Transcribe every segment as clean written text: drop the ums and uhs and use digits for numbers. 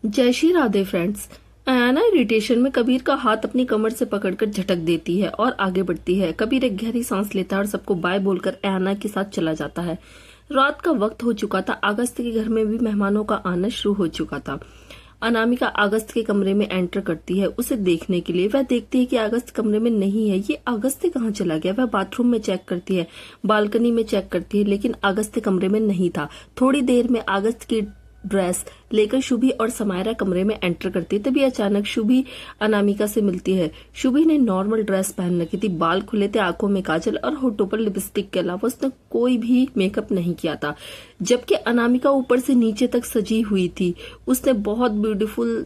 जय Shri Radhe friends. Ayana irritation में कबीर का हाथ अपनी कमर से पकड़कर झटक देती है और आगे बढ़ती है। कबीर एक गहरी सांस लेता है और सबको बाय बोलकर अयाना के साथ चला जाता है। रात का वक्त हो चुका था। अगस्त के घर में भी मेहमानों का आना शुरू हो चुका था। अनामिका अगस्त के कमरे में एंटर करती है उसे देखने के लिए। वह देखती है कि अगस्त कमरे में नहीं है। ये अगस्त कहाँ चला गया? वह बाथरूम में चेक करती है, बालकनी में चेक करती है, लेकिन अगस्त कमरे में नहीं था। थोड़ी देर में अगस्त की ड्रेस लेकर शुभी और समायरा कमरे में एंटर करती है। तभी अचानक शुभी अनामिका से मिलती है। शुभी ने नॉर्मल ड्रेस पहन रखी थी, बाल खुले थे, आंखों में काजल और होठों पर लिपस्टिक के अलावा उसने कोई भी मेकअप नहीं किया था, जबकि अनामिका ऊपर से नीचे तक सजी हुई थी। उसने बहुत ब्यूटीफुल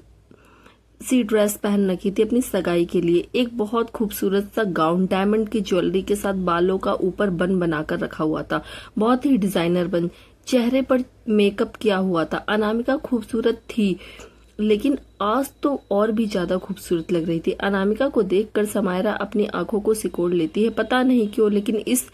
सी ड्रेस पहन रखी थी अपनी सगाई के लिए। एक बहुत खूबसूरत सा गाउन डायमंड की ज्वेलरी के साथ बालों का ऊपर बन बनाकर रखा हुआ था, बहुत ही डिजाइनर बन। चेहरे पर मेकअप किया हुआ था। अनामिका खूबसूरत थी, लेकिन आज तो और भी ज्यादा खूबसूरत लग रही थी। अनामिका को देखकर समायरा अपनी आंखों को सिकोड़ लेती है। पता नहीं क्यों, लेकिन इस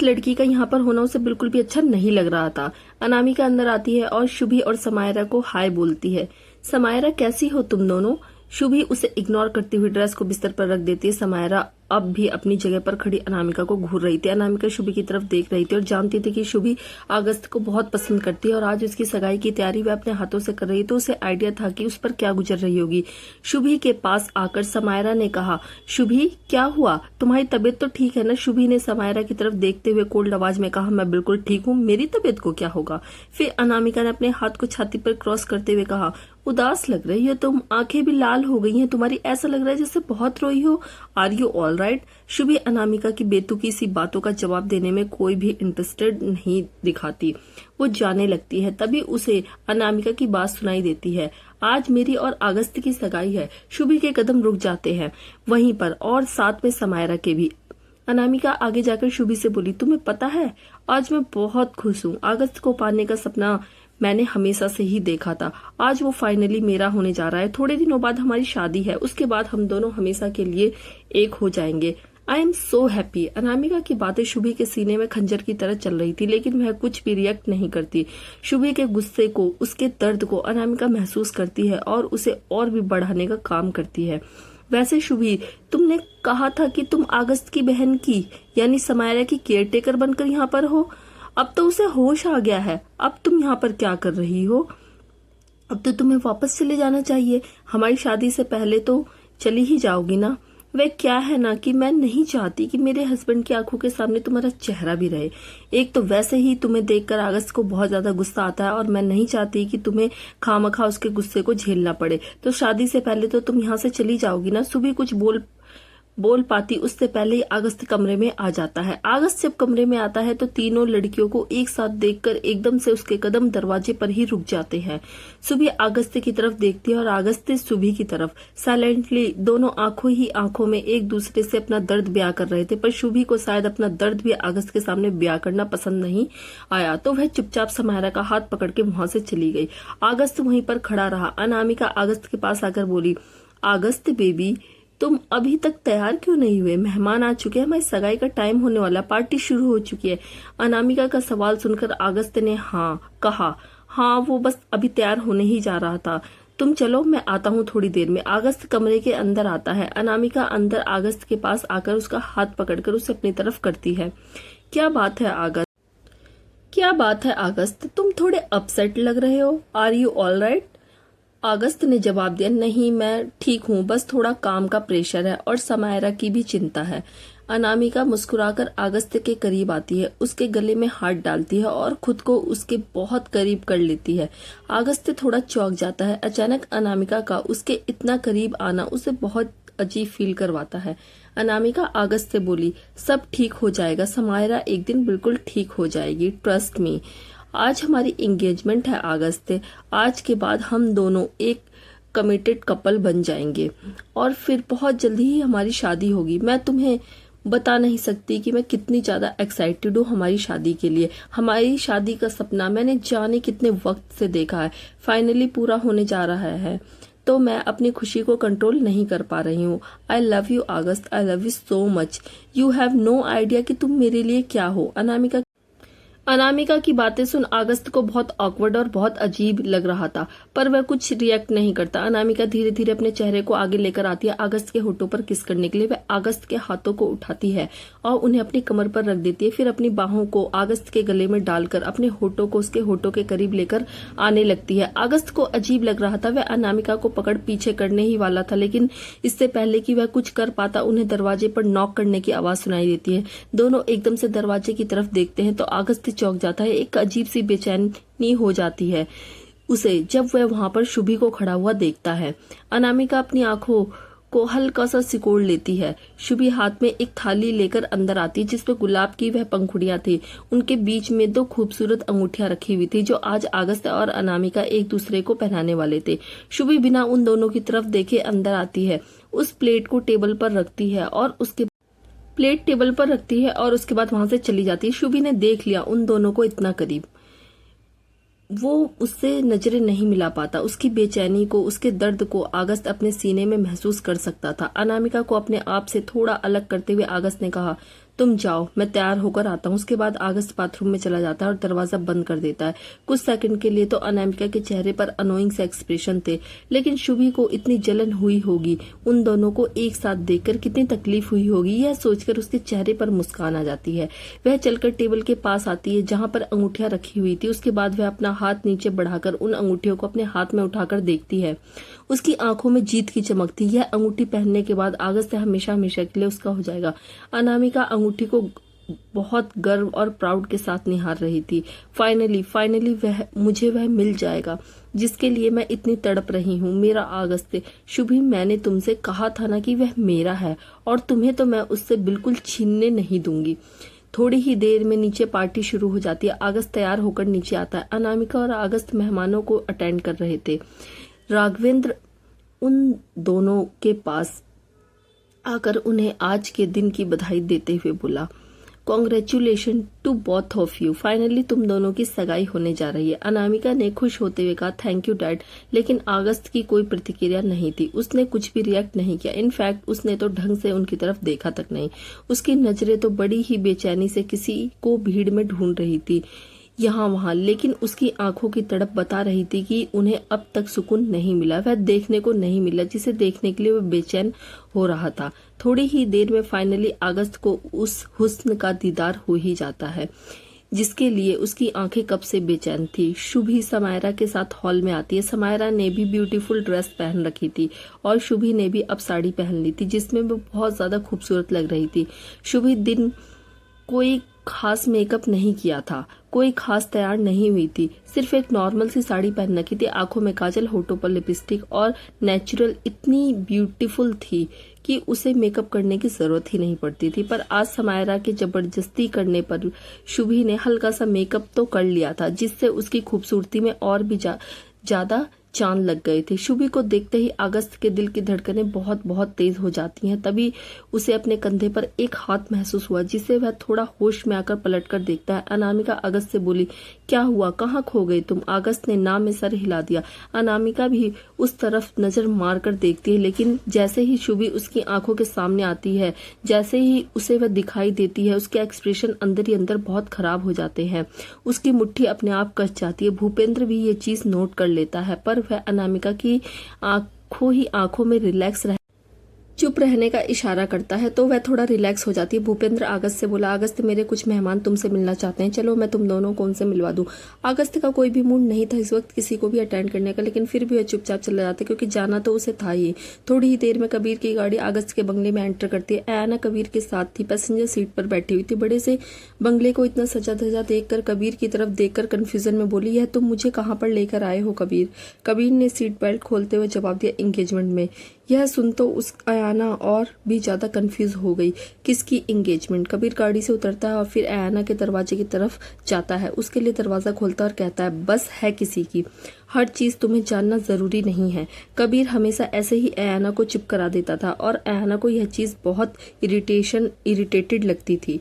लड़की का यहाँ पर होना उसे बिल्कुल भी अच्छा नहीं लग रहा था। अनामिका अंदर आती है और शुभी और समायरा को हाय बोलती है। समायरा, कैसी हो तुम दोनों? शुभी उसे इग्नोर करती हुई ड्रेस को बिस्तर पर रख देती है। समायरा अब भी अपनी जगह पर खड़ी अनामिका को घूर रही थी। अनामिका शुभी की तरफ देख रही थी और जानती थी कि शुभी अगस्त को बहुत पसंद करती है और आज उसकी सगाई की तैयारी वह अपने हाथों से कर रही, तो उसे आइडिया था कि उस पर क्या गुजर रही होगी। शुभी के पास आकर समायरा ने कहा, शुभी क्या हुआ, तुम्हारी तबीयत तो ठीक है ना? शुभी ने समायरा की तरफ देखते हुए कोल्ड आवाज में कहा, मैं बिल्कुल ठीक हूँ, मेरी तबीयत को क्या होगा? फिर अनामिका ने अपने हाथ को छाती पर क्रॉस करते हुए कहा, उदास लग रही हो तुम, आंखें भी लाल हो गई हैं तुम्हारी, ऐसा लग रहा है जैसे बहुत रोई हो। Are you all right? Shubhi Anamika की बेतुकी सी बातों का जवाब देने में कोई भी इंटरेस्टेड नहीं दिखाती। वो जाने लगती है। तभी उसे अनामिका की बात सुनाई देती है, आज मेरी और अगस्त की सगाई है। शुभी के कदम रुक जाते हैं वहीं पर, और साथ में समायरा के भी। अनामिका आगे जाकर शुभी से बोली, तुम्हें पता है आज मैं बहुत खुश हूँ। अगस्त को पाने का सपना मैंने हमेशा से ही देखा था, आज वो फाइनली मेरा होने जा रहा है। थोड़े दिनों बाद हमारी शादी है, उसके बाद हम दोनों हमेशा के लिए एक हो जाएंगे। I am so happy. Anamika की बातें शुभी के सीने में खंजर की तरह चल रही थी, लेकिन वह कुछ भी रिएक्ट नहीं करती। शुभी के गुस्से को, उसके दर्द को अनामिका महसूस करती है और उसे और भी बढ़ाने का काम करती है। वैसे शुभी, तुमने कहा था कि तुम अगस्त की बहन की यानी समायरा की केयरटेकर बनकर यहाँ पर हो। अब तो उसे होश आ गया है। अब तुम यहाँ पर क्या कर रही हो? अब तो तुम्हें वापस चले जाना चाहिए। हमारी शादी से पहले तो चली ही जाओगी ना? वह क्या है ना कि मैं नहीं चाहती कि मेरे हस्बैंड की आंखों के सामने तुम्हारा चेहरा भी रहे। एक तो वैसे ही तुम्हें देखकर अगस्त को बहुत ज्यादा गुस्सा आता है और मैं नहीं चाहती कि तुम्हें खामखा उसके गुस्से को झेलना पड़े। तो शादी से पहले तो तुम यहाँ से चली जाओगी ना? सुबह कुछ बोल पाती उससे पहले ही अगस्त कमरे में आ जाता है। अगस्त जब कमरे में आता है तो तीनों लड़कियों को एक साथ देखकर एकदम से उसके कदम दरवाजे पर ही रुक जाते हैं। सुबह अगस्त की तरफ देखती है और अगस्त सुबह की तरफ। साइलेंटली दोनों आंखों ही आंखों में एक दूसरे से अपना दर्द बयां कर रहे थे, पर शुभी को शायद अपना दर्द भी अगस्त के सामने बयां करना पसंद नहीं आया, तो वह चुपचाप समायरा का हाथ पकड़ के वहां से चली गई। अगस्त वहीं पर खड़ा रहा। अनामिका अगस्त के पास आकर बोली, अगस्त बेबी, तुम अभी तक तैयार क्यों नहीं हुए? मेहमान आ चुके हैं, हमारी सगाई का टाइम होने वाला, पार्टी शुरू हो चुकी है। अनामिका का सवाल सुनकर अगस्त ने कहा, हाँ वो बस अभी तैयार होने ही जा रहा था, तुम चलो मैं आता हूँ थोड़ी देर में। अगस्त कमरे के अंदर आता है। अनामिका अंदर अगस्त के पास आकर उसका हाथ पकड़कर उसे अपनी तरफ करती है। क्या बात है अगस्त? क्या बात है अगस्त, तुम थोड़े अपसेट लग रहे हो। Are you all right? August ने जवाब दिया, नहीं मैं ठीक हूँ, बस थोड़ा काम का प्रेशर है और समायरा की भी चिंता है। अनामिका मुस्कुराकर अगस्त के करीब आती है, उसके गले में हाथ डालती है और खुद को उसके बहुत करीब कर लेती है। अगस्त थोड़ा चौंक जाता है। अचानक अनामिका का उसके इतना करीब आना उसे बहुत अजीब फील करवाता है। अनामिका अगस्त से बोली, सब ठीक हो जाएगा समायरा, एक दिन बिल्कुल ठीक हो जाएगी, ट्रस्ट मी। आज हमारी एंगेजमेंट है अगस्त, आज के बाद हम दोनों एक कमिटेड कपल बन जाएंगे और फिर बहुत जल्दी ही हमारी शादी होगी। मैं तुम्हें बता नहीं सकती कि मैं कितनी ज्यादा एक्साइटेड हूँ हमारी शादी के लिए। हमारी शादी का सपना मैंने जाने कितने वक्त से देखा है, फाइनली पूरा होने जा रहा है, तो मैं अपनी खुशी को कंट्रोल नहीं कर पा रही हूँ। I love you Agast, I love you so much. You have no idea कि तुम मेरे लिए क्या हो। अनामिका की बातें सुन अगस्त को बहुत ऑकवर्ड और बहुत अजीब लग रहा था, पर वह कुछ रिएक्ट नहीं करता। अनामिका धीरे धीरे अपने चेहरे को आगे लेकर आती है। अगस्त के होठों पर किस करने के लिए वह अगस्त के हाथों को उठाती है और उन्हें अपनी कमर पर रख देती है। फिर अपनी बाहों को अगस्त के गले में डालकर अपने होठों को उसके होठों के करीब लेकर आने लगती है। अगस्त को अजीब लग रहा था। वह अनामिका को पकड़ पीछे करने ही वाला था, लेकिन इससे पहले कि वह कुछ कर पाता उन्हें दरवाजे पर नॉक करने की आवाज सुनाई देती है। दोनों एकदम से दरवाजे की तरफ देखते हैं तो अगस्त चौंक जाता है। एक अजीब सी बेचैनी हो जाती है उसे जब वह वहां पर शुभी को खड़ा हुआ देखता है। अनामिका अपनी आंखों को हल्का सा सिकोड़ लेती है। शुभी हाथ में एक थाली लेकर अंदर आती है जिसपे गुलाब की वह पंखुड़ियां थी। उनके बीच में 2 खूबसूरत अंगूठियां रखी हुई थी जो आज अगस्त और अनामिका एक दूसरे को पहनाने वाले थे। शुभी बिना उन दोनों की तरफ देखे अंदर आती है, उस प्लेट को टेबल पर रखती है और उसके बाद वहां से चली जाती है। शुभी ने देख लिया उन दोनों को इतना करीब, वो उससे नजरें नहीं मिला पाता। उसकी बेचैनी को, उसके दर्द को अगस्त अपने सीने में महसूस कर सकता था। अनामिका को अपने आप से थोड़ा अलग करते हुए अगस्त ने कहा, तुम जाओ, मैं तैयार होकर आता हूँ। उसके बाद अगस्त बाथरूम में चला जाता है और दरवाजा बंद कर देता है। कुछ सेकंड के लिए तो अनामिका के चेहरे पर अनोइंग से एक्सप्रेशन थे, लेकिन शुभी को इतनी जलन हुई होगी, उन दोनों को एक साथ देखकर कितनी तकलीफ हुई होगी, यह सोचकर उसके चेहरे पर मुस्कान आ जाती है। वह चलकर टेबल के पास आती है जहां पर अंगूठियां रखी हुई थी। उसके बाद वह अपना हाथ नीचे बढ़ाकर उन अंगूठियों को अपने हाथ में उठाकर देखती है। उसकी आंखों में जीत की चमक थी। यह अंगूठी पहनने के बाद अगस्त हमेशा हमेशा के लिए उसका हो जाएगा। अनामिका अंगूठी को बहुत गर्व और प्राउड के साथ निहार रही थी। फाइनली मुझे वह मिल जाएगा जिसके लिए मैं इतनी तड़प रही हूँ। मेरा अगस्त। शुभी, मैंने तुमसे कहा था ना कि वह मेरा है, और तुम्हें तो मैं उससे बिल्कुल छीनने नहीं दूंगी। थोड़ी ही देर में नीचे पार्टी शुरू हो जाती है। अगस्त तैयार होकर नीचे आता है। अनामिका और अगस्त मेहमानों को अटेंड कर रहे थे। राघवेंद्र उन दोनों के पास आकर उन्हें आज के दिन की बधाई देते हुए बोला, congratulation to both of you. Finally तुम दोनों की सगाई होने जा रही है। अनामिका ने खुश होते हुए कहा, थैंक यू डैड। लेकिन अगस्त की कोई प्रतिक्रिया नहीं थी। उसने कुछ भी रिएक्ट नहीं किया। इनफैक्ट उसने तो ढंग से उनकी तरफ देखा तक नहीं। उसकी नजरें तो बड़ी ही बेचैनी से किसी को भीड़ में ढूंढ रही थी, यहाँ वहां, लेकिन उसकी आंखों की तड़प बता रही थी कि उन्हें अब तक सुकून नहीं मिला, वह देखने को नहीं मिला जिसे देखने के लिए वह बेचैन हो रहा था। थोड़ी ही देर में फाइनली अगस्त को उस हुस्न का दीदार हो ही जाता है जिसके लिए उसकी आंखें कब से बेचैन थी। शुभी समायरा के साथ हॉल में आती है। समायरा ने भी ब्यूटीफुल ड्रेस पहन रखी थी और शुभी ने भी अब साड़ी पहन ली थी जिसमें वो बहुत ज्यादा खूबसूरत लग रही थी। शुभी दिन कोई खास मेकअप नहीं किया था, कोई खास तैयार नहीं हुई थी, सिर्फ एक नॉर्मल सी साड़ी पहन रखी थी। आंखों में काजल, होठों पर लिपस्टिक और नेचुरल इतनी ब्यूटीफुल थी कि उसे मेकअप करने की जरूरत ही नहीं पड़ती थी। पर आज समायरा के जबरदस्ती करने पर शुभी ने हल्का सा मेकअप तो कर लिया था जिससे उसकी खूबसूरती में और भी ज्यादा चांद लग गए थे। शुभी को देखते ही अगस्त के दिल की धड़कनें बहुत बहुत तेज हो जाती हैं। तभी उसे अपने कंधे पर एक हाथ महसूस हुआ जिसे वह थोड़ा होश में आकर पलटकर देखता है। अनामिका अगस्त से बोली, क्या हुआ, कहाँ खो गई तुम? अगस्त ने ना में सर हिला दिया। अनामिका भी उस तरफ नजर मारकर देखती है, लेकिन जैसे ही शुभी उसकी आंखों के सामने आती है, जैसे ही उसे वह दिखाई देती है, उसके एक्सप्रेशन अंदर ही अंदर बहुत खराब हो जाते हैं। उसकी मुट्ठी अपने आप कस जाती है। भूपेंद्र भी ये चीज नोट कर लेता है, पर वह अनामिका की आंखों में चुप रहने का इशारा करता है तो वह थोड़ा रिलैक्स हो जाती है। भूपेंद्र अगस्त से बोला, अगस्त मेरे कुछ मेहमान तुमसे मिलना चाहते हैं, चलो मैं तुम दोनों को उनसे मिलवा दूं। अगस्त का कोई भी मूड नहीं था इस वक्त किसी को भी अटेंड करने का, लेकिन फिर भी वह चुपचाप चला जाता क्योंकि जाना तो उसे था ही। थोड़ी ही देर में कबीर की गाड़ी अगस्त के बंगले में एंटर करती है। ऐना कबीर के साथ थी, पैसेंजर सीट पर बैठी हुई थी। बड़े से बंगले को इतना सजा धजा देखकर कबीर की तरफ देखकर कंफ्यूजन में बोली, यह तुम मुझे कहाँ पर लेकर आए हो कबीर? कबीर ने सीट बेल्ट खोलते हुए जवाब दिया, एंगेजमेंट में। यह सुन तो उस अयाना और भी ज्यादा कंफ्यूज हो गई। किसकी एंगेजमेंट? कबीर गाड़ी से उतरता है और फिर अयाना के दरवाजे की तरफ जाता है, उसके लिए दरवाजा खोलता और कहता है, बस है किसी की, हर चीज तुम्हें जानना जरूरी नहीं है। कबीर हमेशा ऐसे ही अयाना को चुप करा देता था और अयाना को यह चीज बहुत इरिटेटेड लगती थी।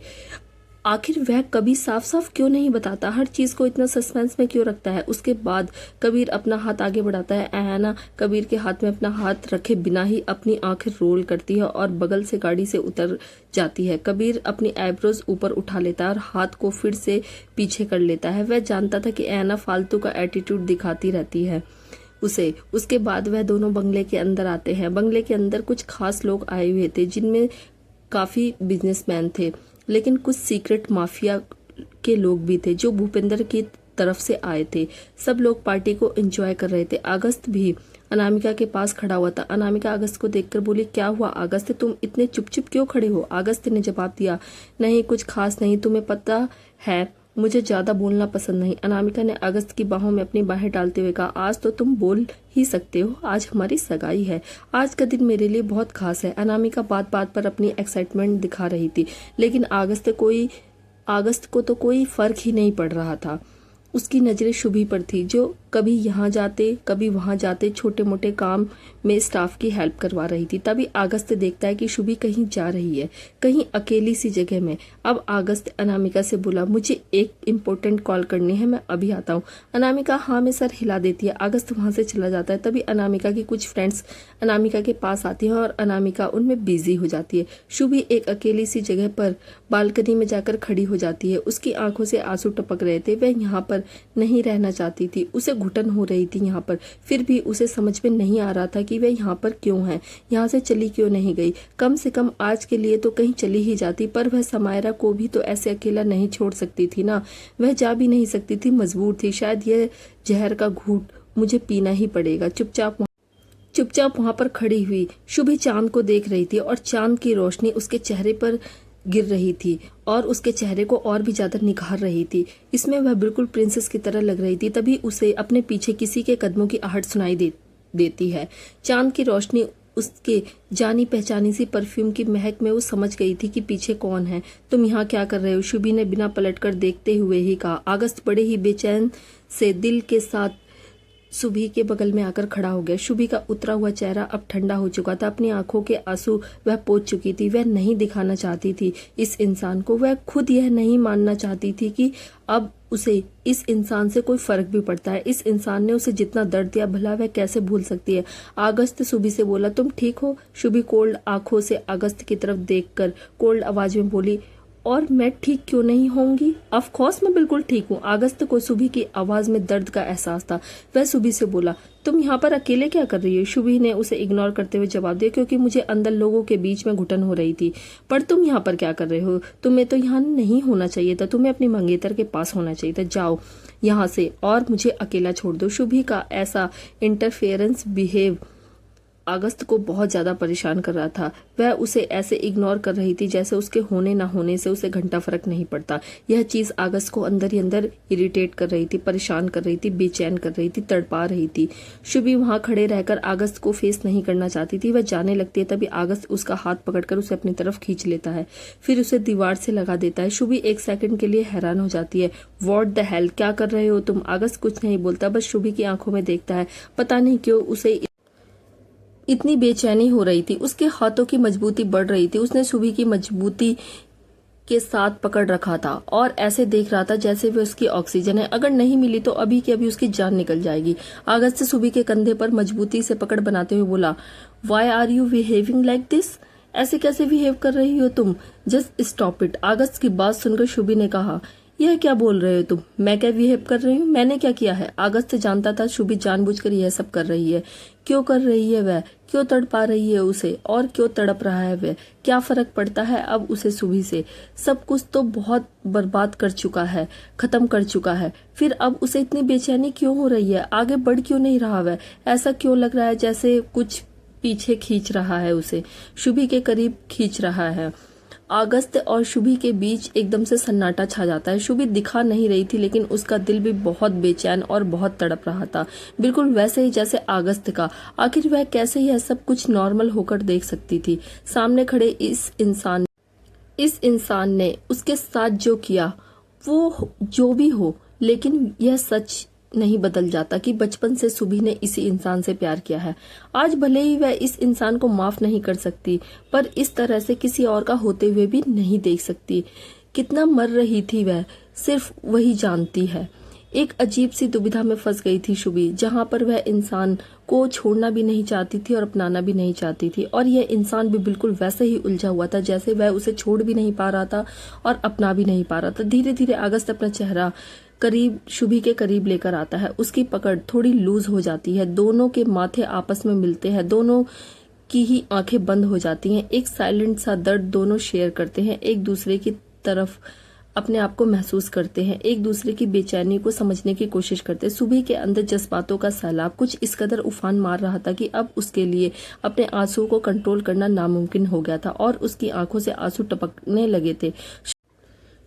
आखिर वह कभी साफ साफ क्यों नहीं बताता, हर चीज को इतना सस्पेंस में क्यों रखता है। उसके बाद कबीर अपना हाथ आगे बढ़ाता है। अहाना कबीर के हाथ में अपना हाथ रखे बिना ही अपनी आंखें रोल करती है और बगल से गाड़ी से उतर जाती है। कबीर अपनी आईब्रोज ऊपर उठा लेता है और हाथ को फिर से पीछे कर लेता है। वह जानता था कि अहाना फालतू का एटीट्यूड दिखाती रहती है उसे। उसके बाद वह दोनों बंगले के अंदर आते हैं। बंगले के अंदर कुछ खास लोग आए हुए थे, जिनमें काफी बिजनेसमैन थे, लेकिन कुछ सीक्रेट माफिया के लोग भी थे जो भूपेंद्र की तरफ से आए थे। सब लोग पार्टी को एंजॉय कर रहे थे। अगस्त भी अनामिका के पास खड़ा हुआ था। अनामिका अगस्त को देखकर बोली, क्या हुआ अगस्त, तुम इतने चुप चुप क्यों खड़े हो? अगस्त ने जवाब दिया, नहीं कुछ खास नहीं, तुम्हें पता है मुझे ज्यादा बोलना पसंद नहीं। अनामिका ने अगस्त की बाहों में अपनी बाहें डालते हुए कहा, आज तो तुम बोल ही सकते हो, आज हमारी सगाई है, आज का दिन मेरे लिए बहुत खास है। अनामिका बात बात पर अपनी एक्साइटमेंट दिखा रही थी, लेकिन अगस्त को तो कोई फर्क ही नहीं पड़ रहा था। उसकी नजरें शुभी पर थी, जो कभी यहाँ जाते कभी वहां जाते, छोटे मोटे काम में स्टाफ की हेल्प करवा रही थी। तभी अगस्त देखता है कि शुभी कहीं जा रही है, कहीं अकेली सी जगह में। अब अगस्त अनामिका से बोला, मुझे एक इम्पोर्टेंट कॉल करनी है, मैं अभी आता हूँ। अनामिका हाँ में सर हिला देती है। अगस्त वहां से चला जाता है। तभी अनामिका की कुछ फ्रेंड्स अनामिका के पास आती हैं और अनामिका उनमें बिजी हो जाती है। शुभी एक अकेली सी जगह पर बालकनी में जाकर खड़ी हो जाती है। उसकी आंखों से आंसू टपक रहे थे। वह यहाँ पर नहीं रहना चाहती थी, उसे घुटन हो रही थी यहाँ पर। फिर भी उसे समझ में नहीं आ रहा था कि वह यहाँ पर क्यों है, यहाँ से चली क्यों नहीं गई। कम से कम आज के लिए तो कहीं चली ही जाती, पर वह समायरा को भी तो ऐसे अकेला नहीं छोड़ सकती थी ना। वह जा भी नहीं सकती थी, मजबूर थी। शायद यह जहर का घूंट मुझे पीना ही पड़ेगा। चुपचाप वहां पर खड़ी हुई शुभी चांद को देख रही थी और चांद की रोशनी उसके चेहरे पर गिर रही थी और उसके चेहरे को और भी ज्यादा निखार रही थी। इसमें वह बिल्कुल प्रिंसेस की तरह लग रही थी। तभी उसे अपने पीछे किसी के कदमों की आहट सुनाई देती है। चांद की रोशनी उसके जानी पहचानी सी परफ्यूम की महक में वो समझ गई थी कि पीछे कौन है। तुम यहाँ क्या कर रहे हो? शुभी ने बिना पलटकर देखते हुए ही कहा। अगस्त बड़े ही बेचैन से दिल के साथ शुभी के बगल में आकर खड़ा हो गया। शुभी का उतरा हुआ चेहरा अब ठंडा हो चुका था। अपनी आंखों के आंसू वह पोंछ चुकी थी। वह नहीं दिखाना चाहती थी इस इंसान को। वह खुद यह नहीं मानना चाहती थी कि अब उसे इस इंसान से कोई फर्क भी पड़ता है। इस इंसान ने उसे जितना दर्द दिया, भला वह कैसे भूल सकती है। अगस्त शुभी से बोला, तुम ठीक हो? शुभी कोल्ड आंखों से अगस्त की तरफ देखकर कोल्ड आवाज में बोली, और मैं ठीक क्यों नहीं होंगी? ऑफ कोर्स मैं बिल्कुल ठीक हूँ। अगस्त को शुभी की आवाज में दर्द का एहसास था। वह शुभी से बोला, तुम यहाँ पर अकेले क्या कर रही हो? शुभी ने उसे इग्नोर करते हुए जवाब दिया, क्योंकि मुझे अंदर लोगों के बीच में घुटन हो रही थी। पर तुम यहाँ पर क्या कर रहे हो? तुम्हें तो यहाँ नहीं होना चाहिए था, तुम्हें अपनी मंगेतर के पास होना चाहिए था। जाओ यहाँ से और मुझे अकेला छोड़ दो। शुभी का ऐसा इंटरफेरेंस बिहेव अगस्त को बहुत ज्यादा परेशान कर रहा था। वह उसे ऐसे इग्नोर कर रही थी जैसे उसके होने ना होने से उसे घंटा फर्क नहीं पड़ता। यह चीज अगस्त को अंदर ही अंदर इरिटेट कर रही थी, परेशान कर रही थी, बेचैन कर रही थी, तड़पा रही थी। शुभी वहां खड़े रहकर अगस्त को फेस नहीं करना चाहती थी। वह जाने लगती है, तभी अगस्त उसका हाथ पकड़कर उसे अपनी तरफ खींच लेता है, फिर उसे दीवार से लगा देता है। शुभी एक सेकंड के लिए हैरान हो जाती है। व्हाट द हेल, क्या कर रहे हो तुम? अगस्त कुछ नहीं बोलता, बस शुभी की आंखों में देखता है। पता नहीं क्यों उसे इतनी बेचैनी हो रही थी। उसके हाथों की मजबूती बढ़ रही थी। उसने शुभी की मजबूती के साथ पकड़ रखा था और ऐसे देख रहा था जैसे वे उसकी ऑक्सीजन है। अगर नहीं मिली तो अभी की अभी उसकी जान निकल जाएगी। अगस्त शुभी के कंधे पर मजबूती से पकड़ बनाते हुए बोला, why are you behaving like this? ऐसे कैसे बिहेव कर रही हो तुम? Just stop it. अगस्त की बात सुनकर शुभी ने कहा, यह क्या बोल रहे हो तुम? मैं क्या बिहेव कर रही हूँ? मैंने क्या किया है? अगस्त जानता था शुभी जानबूझकर यह सब कर रही है। क्यों कर रही है वह? क्यों तड़पा रही है उसे? और क्यों तड़प रहा है वह? क्या फर्क पड़ता है अब उसे शुभी से? सब कुछ तो बहुत बर्बाद कर चुका है, खत्म कर चुका है। फिर अब उसे इतनी बेचैनी क्यों हो रही है? आगे बढ़ क्यों नहीं रहा वह? ऐसा क्यों लग रहा है जैसे कुछ पीछे खींच रहा है उसे, शुभी के करीब खींच रहा है। अगस्त और शुभी के बीच एकदम से सन्नाटा छा जाता है। शुभी दिखा नहीं रही थी, लेकिन उसका दिल भी बहुत बेचैन और बहुत तड़प रहा था, बिल्कुल वैसे ही जैसे अगस्त का। आखिर वह कैसे यह सब कुछ नॉर्मल होकर देख सकती थी? सामने खड़े इस इंसान ने उसके साथ जो किया, वो जो भी हो, लेकिन यह सच नहीं बदल जाता कि बचपन से शुभी ने इसी इंसान से प्यार किया है। आज भले ही वह इस इंसान को माफ नहीं कर सकती, पर इस तरह से किसी और का होते हुए भी नहीं देख सकती। कितना मर रही थी वह सिर्फ वही जानती है। एक अजीब सी दुविधा में फंस गई थी शुभी, जहां पर वह इंसान को छोड़ना भी नहीं चाहती थी और अपनाना भी नहीं चाहती थी, और यह इंसान भी बिल्कुल वैसे ही उलझा हुआ था जैसे वह उसे छोड़ भी नहीं पा रहा था और अपना भी नहीं पा रहा था। धीरे धीरे अगस्त अपना चेहरा करीब शुभी के करीब लेकर आता है। उसकी पकड़ थोड़ी लूज हो जाती है, दोनों के माथे आपस में मिलते हैं, दोनों की ही आंखें बंद हो जाती हैं। एक साइलेंट सा दर्द दोनों शेयर करते हैं, एक दूसरे की तरफ अपने आप को महसूस करते हैं, एक दूसरे की बेचैनी को समझने की कोशिश करते हैं। सुबह के अंदर जज्बातों का सैलाब कुछ इस कदर उफान मार रहा था कि अब उसके लिए अपने आंसुओं को कंट्रोल करना नामुमकिन हो गया था और उसकी आंखों से आंसू टपकने लगे थे।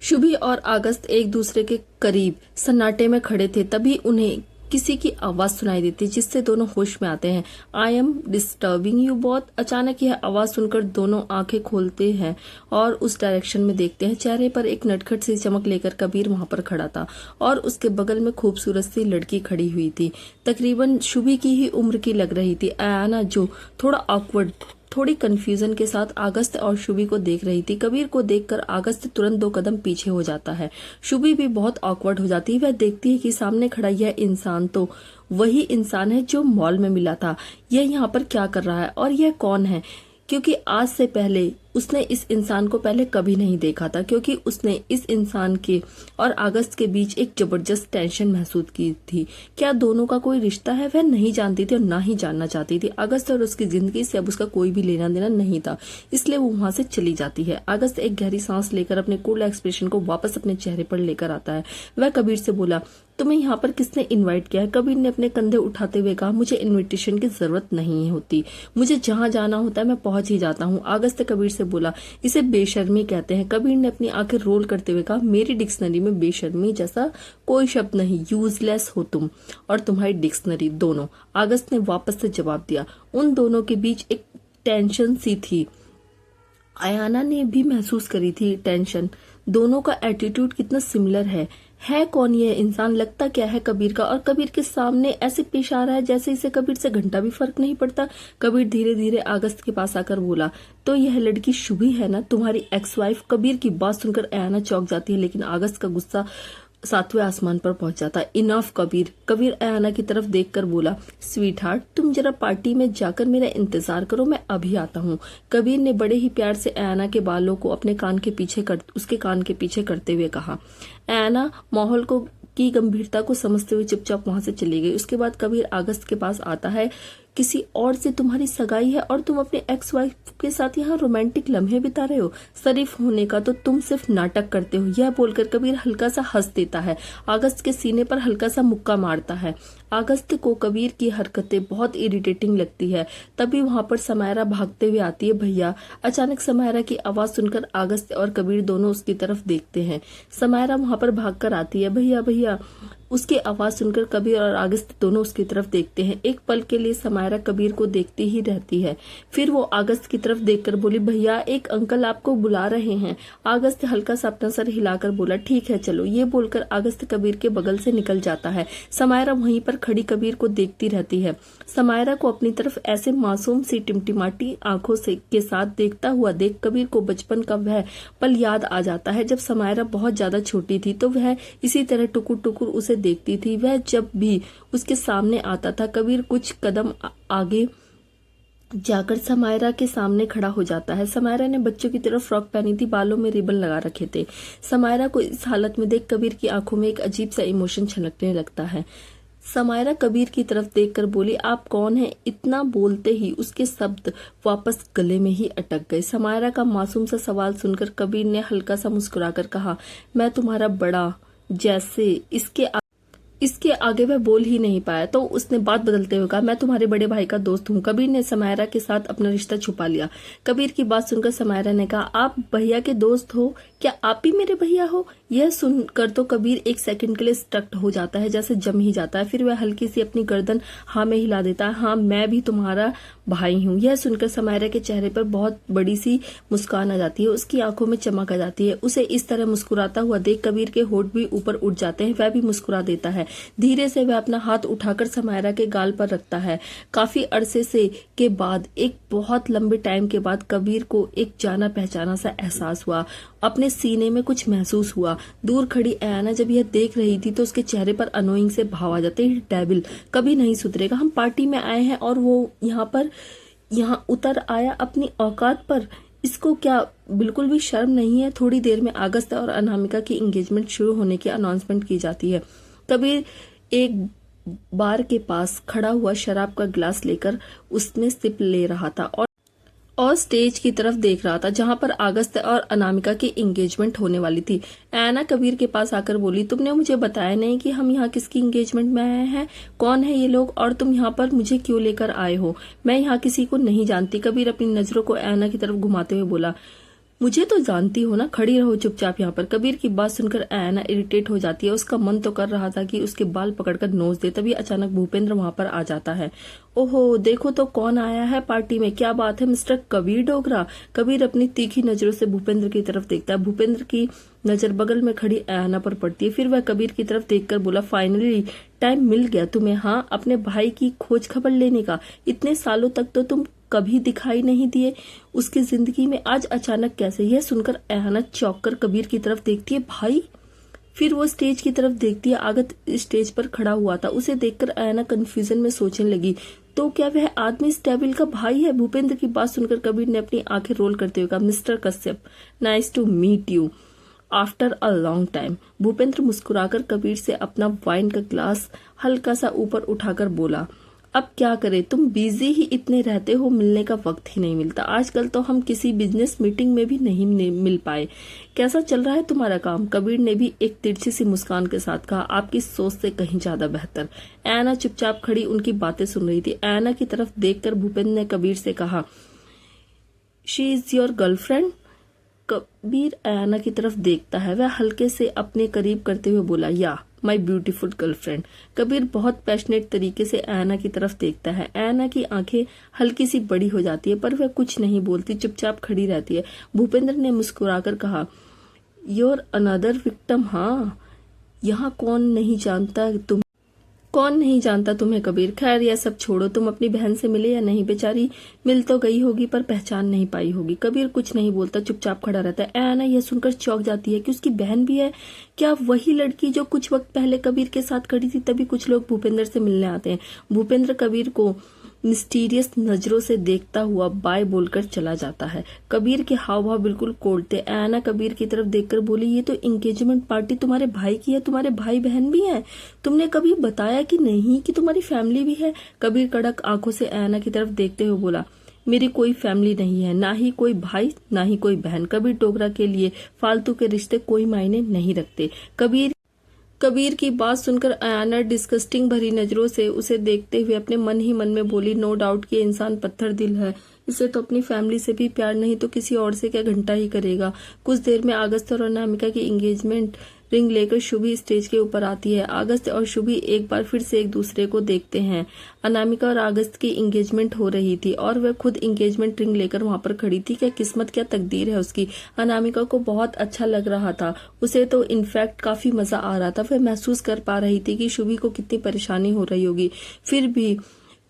शुभी और अगस्त एक दूसरे के करीब सन्नाटे में खड़े थे, तभी उन्हें किसी की आवाज सुनाई देती जिससे दोनों होश में आते हैं। आई एम डिस्टर्बिंग यू बहुत। अचानक यह आवाज सुनकर दोनों आंखें खोलते हैं और उस डायरेक्शन में देखते हैं। चेहरे पर एक नटखट सी चमक लेकर कबीर वहां पर खड़ा था और उसके बगल में खूबसूरत सी लड़की खड़ी हुई थी, तकरीबन शुभी की ही उम्र की लग रही थी। आयाना जो थोड़ा ऑकवर्ड, थोड़ी कंफ्यूजन के साथ अगस्त और शुभी को देख रही थी। कबीर को देखकर अगस्त तुरंत 2 कदम पीछे हो जाता है। शुभी भी बहुत ऑकवर्ड हो जाती है। वह देखती है कि सामने खड़ा यह इंसान तो वही इंसान है जो मॉल में मिला था। यह यहाँ पर क्या कर रहा है और यह कौन है? क्योंकि आज से पहले उसने इस इंसान को पहले कभी नहीं देखा था, क्योंकि उसने इस इंसान के और अगस्त के बीच एक जबरदस्त टेंशन महसूस की थी। क्या दोनों का कोई रिश्ता है? वह नहीं जानती थी और ना ही जानना चाहती थी। अगस्त और उसकी जिंदगी से अब उसका कोई भी लेना देना नहीं था, इसलिए वो वहां से चली जाती है। अगस्त एक गहरी सांस लेकर अपने कूल एक्सप्रेशन को वापस अपने चेहरे पर लेकर आता है। वह कबीर से बोला, तुम्हें यहाँ पर किसने इनवाइट किया है? कबीर ने अपने कंधे उठाते हुए कहा, मुझे इनविटेशन की जरूरत नहीं होती, मुझे जहां जाना होता है मैं पहुंच ही जाता हूँ। अगस्त कबीर से बोला, इसे बेशर्मी कहते हैं। कबीर ने अपनी आंखें रोल करते हुए कहा, मेरी डिक्शनरी में बेशर्मी जैसा कोई शब्द नहीं, यूजलेस हो तुम और तुम्हारी डिक्शनरी दोनों। अगस्त ने वापस से जवाब दिया। उन दोनों के बीच एक टेंशन सी थी। आयाना ने भी महसूस करी थी टेंशन। दोनों का एटीट्यूड कितना सिमिलर है कौन ये इंसान? लगता क्या है कबीर का? और कबीर के सामने ऐसे पेश आ रहा है जैसे इसे कबीर से घंटा भी फर्क नहीं पड़ता। कबीर धीरे धीरे अगस्त के पास आकर बोला, तो यह लड़की शुभी है ना, तुम्हारी एक्स वाइफ? कबीर की बात सुनकर आयाना चौंक जाती है, लेकिन अगस्त का गुस्सा 7वें आसमान पर पहुंच जाता है। इनफ कबीर। कबीर आयाना की तरफ देखकर बोला, स्वीट हार्ट तुम जरा पार्टी में जाकर मेरा इंतजार करो, मैं अभी आता हूँ। कबीर ने बड़े ही प्यार से आयाना के बालों को अपने उसके कान के पीछे करते हुए कहा। आयाना माहौल की गंभीरता को समझते हुए चुपचाप वहां से चली गई। उसके बाद कबीर अगस्त के पास आता है। किसी और से तुम्हारी सगाई है और तुम अपने एक्स वाइफ के साथ यहाँ रोमांटिक लम्हे बिता रहे हो? शरीफ होने का तो तुम सिर्फ नाटक करते हो। यह बोलकर कबीर हल्का सा हंस देता है, अगस्त के सीने पर हल्का सा मुक्का मारता है। अगस्त को कबीर की हरकतें बहुत इरिटेटिंग लगती है। तभी वहां पर समायरा भागते हुए आती है। भैया। अचानक समायरा की आवाज सुनकर अगस्त और कबीर दोनों उसकी तरफ देखते हैं। समायरा वहां पर भागकर आती है। भैया भैया। उसकी आवाज सुनकर कबीर और अगस्त दोनों उसकी तरफ देखते हैं। एक पल के लिए समायरा कबीर को देखती ही रहती है, फिर वो अगस्त की तरफ देखकर बोली, भैया एक अंकल आपको बुला रहे हैं। अगस्त हल्का सा अपना सर हिलाकर बोला, ठीक है चलो। ये बोलकर अगस्त कबीर के बगल से निकल जाता है। समायरा वहीं पर खड़ी कबीर को देखती रहती है। समायरा को अपनी तरफ ऐसे मासूम सी टिमटिमाटी आंखों से के साथ देखता हुआ देख कबीर को बचपन का वह पल याद आ जाता है, जब समायरा बहुत ज्यादा छोटी थी तो वह इसी तरह टुकुर टुकुर उसे देखती थी। वह जब भी उसके सामने आता था, कबीर कुछ कदम आगे जाकर समायरा के सामने खड़ा हो जाता है। समायरा ने बच्चों की तरफ फ्रॉक पहनी थी, बालों में रिबन लगा रखे थे। समायरा को इस हालत में देख कबीर की आंखों में एक अजीब सा इमोशन छलकने लगता है। समायरा कबीर की तरफ देखकर बोली, आप कौन हैं? इतना बोलते ही उसके शब्द वापस गले में ही अटक गए। समायरा का मासूम सा सवाल सुनकर कबीर ने हल्का सा मुस्कुराकर कहा, मैं तुम्हारा बड़ा। जैसे इसके आगे वह बोल ही नहीं पाया तो उसने बात बदलते हुए कहा, मैं तुम्हारे बड़े भाई का दोस्त हूँ। कबीर ने समायरा के साथ अपना रिश्ता छुपा लिया। कबीर की बात सुनकर समायरा ने कहा, आप भैया के दोस्त हो? क्या आप ही मेरे भैया हो? यह सुनकर तो कबीर एक सेकंड के लिए स्टक्ड हो जाता है, जैसे जम ही जाता है। फिर वह हल्की सी अपनी गर्दन हाँ में हिला देता है, हाँ मैं भी तुम्हारा भाई हूँ। यह सुनकर समायरा के चेहरे पर बहुत बड़ी सी मुस्कान आ जाती है, उसकी आंखों में चमक आ जाती है। उसे इस तरह मुस्कुराता हुआ देख कबीर के होठ भी ऊपर उठ जाते हैं, वह भी मुस्कुरा देता है। धीरे से वह अपना हाथ उठाकर समायरा के गाल पर रखता है। काफी अरसे से के बाद, एक बहुत लंबे टाइम के बाद कबीर को एक जाना पहचाना सा एहसास हुआ। अपने सीने में कुछ महसूस हुआ। दूर खड़ी अयाना जब यह देख रही थी तो उसके चेहरे पर अनोइंग से भाव आ जाते। डेविल कभी नहीं सुधरेगा। हम पार्टी में आए हैं और वो यहाँ उतर आया अपनी औकात पर। इसको क्या बिल्कुल भी शर्म नहीं है। थोड़ी देर में अगस्त और अनामिका की एंगेजमेंट शुरू होने की अनाउंसमेंट की जाती है। कबीर एक बार के पास खड़ा हुआ शराब का गिलास लेकर उसमें सिप ले रहा था और स्टेज की तरफ देख रहा था जहां पर अगस्त और अनामिका की एंगेजमेंट होने वाली थी। ऐना कबीर के पास आकर बोली, तुमने मुझे बताया नहीं कि हम यहाँ किसकी एंगेजमेंट में आए हैं? कौन है ये लोग और तुम यहाँ पर मुझे क्यों लेकर आए हो? मैं यहाँ किसी को नहीं जानती। कबीर अपनी नजरों को ऐना की तरफ घुमाते हुए बोला, मुझे तो जानती हो ना, खड़ी रहो चुपचाप यहाँ पर। कबीर की बात सुनकर ऐना इरिटेट हो जाती है। उसका मन तो कर रहा था कि उसके बाल पकड़कर नोच दे, तभी अचानक भूपेंद्र वहां पर आ जाता है। ओहो, देखो तो कौन आया है पार्टी में। क्या बात है मिस्टर कबीर डोगरा? कबीर अपनी तीखी नजरों से भूपेंद्र की तरफ देखता है। भूपेंद्र की नजर बगल में खड़ी ऐना पर पड़ती है। फिर वह कबीर की तरफ देखकर बोला, फाइनली टाइम मिल गया तुम्हें, हाँ, अपने भाई की खोज खबर लेने का। इतने सालों तक तो तुम कभी दिखाई नहीं दिए उसकी जिंदगी में, आज अचानक कैसे? यह सुनकर ऐना चौंक कर कबीर की तरफ देखती है। भाई? फिर वो स्टेज की तरफ देखती है। आगत स्टेज पर खड़ा हुआ था। उसे देखकर ऐना कंफ्यूजन में सोचने लगी, तो क्या वह आदमी इस डेविल का भाई है? भूपेंद्र की बात सुनकर कबीर ने अपनी आंखें रोल करते हुए कहा, mister Kashyap, nice to meet you after a long time. Bhupendra मुस्कुराकर कबीर से अपना वाइन का ग्लास हल्का सा ऊपर उठाकर बोला, अब क्या करें, तुम बिजी ही इतने रहते हो, मिलने का वक्त ही नहीं मिलता। आजकल तो हम किसी बिजनेस मीटिंग में भी नहीं मिल पाए। कैसा चल रहा है तुम्हारा काम? कबीर ने भी एक तिरछी सी मुस्कान के साथ कहा, आपकी सोच से कहीं ज्यादा बेहतर। ऐना चुपचाप खड़ी उनकी बातें सुन रही थी। ऐना की तरफ देखकर भूपेंद्र ने कबीर से कहा, she is your girlfriend? Kabir Anna की तरफ देखता है। वह हल्के से अपने करीब करते हुए बोला, या माई ब्यूटीफुल गर्लफ्रेंड। कबीर बहुत पैशनेट तरीके से ऐना की तरफ देखता है। ऐना की आंखें हल्की सी बड़ी हो जाती है पर वह कुछ नहीं बोलती, चुपचाप खड़ी रहती है। भूपेंद्र ने मुस्कुराकर कहा, योर अनदर विक्टिम। हाँ, यहाँ कौन नहीं जानता तुम्हें कबीर। खैर यह सब छोड़ो, तुम अपनी बहन से मिले या नहीं? बेचारी मिल तो गई होगी पर पहचान नहीं पाई होगी। कबीर कुछ नहीं बोलता, चुपचाप खड़ा रहता है। ऐना यह सुनकर चौंक जाती है कि उसकी बहन भी है। क्या वही लड़की जो कुछ वक्त पहले कबीर के साथ खड़ी थी? तभी कुछ लोग भूपेंद्र से मिलने आते हैं। भूपेंद्र कबीर को मिस्टीरियस नजरों से देखता हुआ बाय बोलकर चला जाता है। कबीर के हाव भाव बिल्कुल कोल्ड थे। ऐना कबीर की तरफ देखकर बोली, ये तो एंगेजमेंट पार्टी तुम्हारे भाई की है, तुम्हारे भाई बहन भी हैं। तुमने कभी बताया कि नहीं कि तुम्हारी फैमिली भी है? कबीर कड़क आंखों से ऐना की तरफ देखते हुए बोला, मेरी कोई फैमिली नहीं है, ना ही कोई भाई ना ही कोई बहन। कबीर डोगरा के लिए फालतू के रिश्ते कोई मायने नहीं रखते। कबीर की बात सुनकर अयाना डिस्गस्टिंग भरी नजरों से उसे देखते हुए अपने मन ही मन में बोली, नो डाउट कि इंसान पत्थर दिल है, इसे तो अपनी फैमिली से भी प्यार नहीं तो किसी और से क्या घंटा ही करेगा। कुछ देर में अगस्त और अनामिका की एंगेजमेंट रिंग लेकर शुभी स्टेज के ऊपर आती है। अगस्त और शुभी एक बार फिर से एक दूसरे को देखते हैं। अनामिका और अगस्त की एंगेजमेंट हो रही थी और वह खुद एंगेजमेंट रिंग लेकर वहां पर खड़ी थी। क्या किस्मत, क्या तकदीर है उसकी। अनामिका को बहुत अच्छा लग रहा था। उसे तो इनफैक्ट काफी मजा आ रहा था। वह महसूस कर पा रही थी कि शुभी को कितनी परेशानी हो रही होगी, फिर भी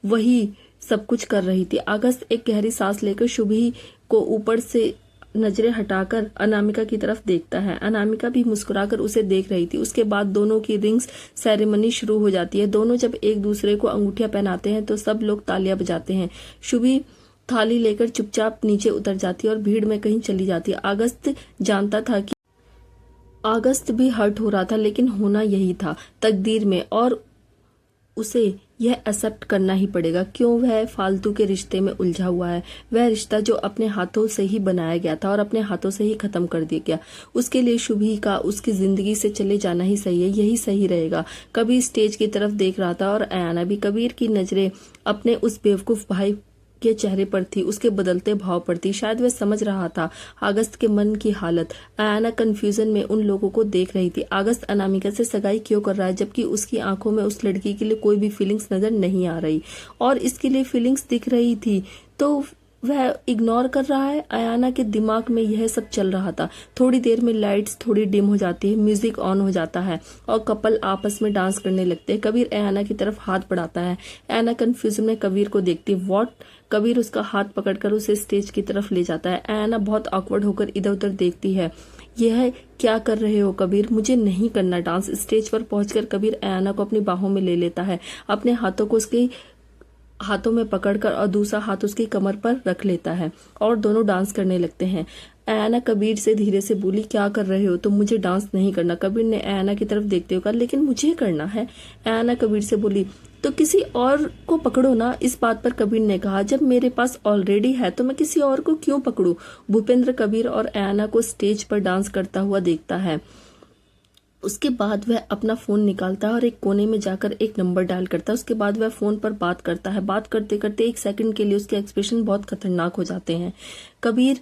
वही सब कुछ कर रही थी। अगस्त एक गहरी सांस लेकर शुभी को ऊपर से नजरें हटाकर अनामिका की तरफ देखता है। अनामिका भी मुस्कुराकर उसे देख रही थी। उसके बाद दोनों की रिंग्स सेरेमनी शुरू हो जाती है। दोनों जब एक दूसरे को अंगूठियां पहनाते हैं तो सब लोग तालियां बजाते हैं। शुभी थाली लेकर चुपचाप नीचे उतर जाती है और भीड़ में कहीं चली जाती है। अगस्त जानता था कि अगस्त भी हर्ट हो रहा था, लेकिन होना यही था तकदीर में और उसे यह एक्सेप्ट करना ही पड़ेगा। क्यों वह फालतू के रिश्ते में उलझा हुआ है? वह रिश्ता जो अपने हाथों से ही बनाया गया था और अपने हाथों से ही खत्म कर दिया गया। उसके लिए शुभी का उसकी जिंदगी से चले जाना ही सही है, यही सही रहेगा। कबीर स्टेज की तरफ देख रहा था और अयाना भी। कबीर की नजरें अपने उस बेवकूफ भाई के चेहरे पर थी, उसके बदलते भाव पर थी। शायद वह समझ रहा था अगस्त के मन की हालत। अयाना कंफ्यूजन में उन लोगों को देख रही थी। अगस्त अनामिका से सगाई क्यों कर रहा है जबकि उसकी आंखों में उस लड़की के लिए कोई भी फीलिंग्स नजर नहीं आ रही, और इसके लिए फीलिंग्स दिख रही थी तो वह इग्नोर कर रहा है। अयाना के दिमाग में यह सब चल रहा था। थोड़ी देर में लाइट्स थोड़ी डिम हो जाती है, म्यूजिक ऑन हो जाता है और कपल आपस में डांस करने लगते हैं। कबीर अयाना की तरफ हाथ बढ़ाता है। अयाना कंफ्यूजन में कबीर को देखती है। व्हाट? कबीर उसका हाथ पकड़कर उसे स्टेज की तरफ ले जाता है। अयाना बहुत ऑकवर्ड होकर इधर उधर देखती है। यह क्या कर रहे हो कबीर? मुझे नहीं करना डांस। स्टेज पर पहुंचकर कबीर अयाना को अपनी बाहों में ले लेता है, अपने हाथों को उसके हाथों में पकड़कर और दूसरा हाथ उसकी कमर पर रख लेता है और दोनों डांस करने लगते हैं। अयाना कबीर से धीरे से बोली, क्या कर रहे हो तुम? मुझे डांस नहीं करना। कबीर ने अयाना की तरफ देखते हुए कहा, लेकिन मुझे करना है। अयाना कबीर से बोली, तो किसी और को पकड़ो ना। इस बात पर कबीर ने कहा, जब मेरे पास ऑलरेडी है तो मैं किसी और को क्यों पकड़ूं? भूपेंद्र कबीर और अयाना को स्टेज पर डांस करता हुआ देखता है। उसके बाद वह अपना फोन निकालता है और एक कोने में जाकर एक नंबर डायल करता है। उसके बाद वह फोन पर बात करता है। बात करते करते एक सेकंड के लिए उसके एक्सप्रेशन बहुत खतरनाक हो जाते हैं। कबीर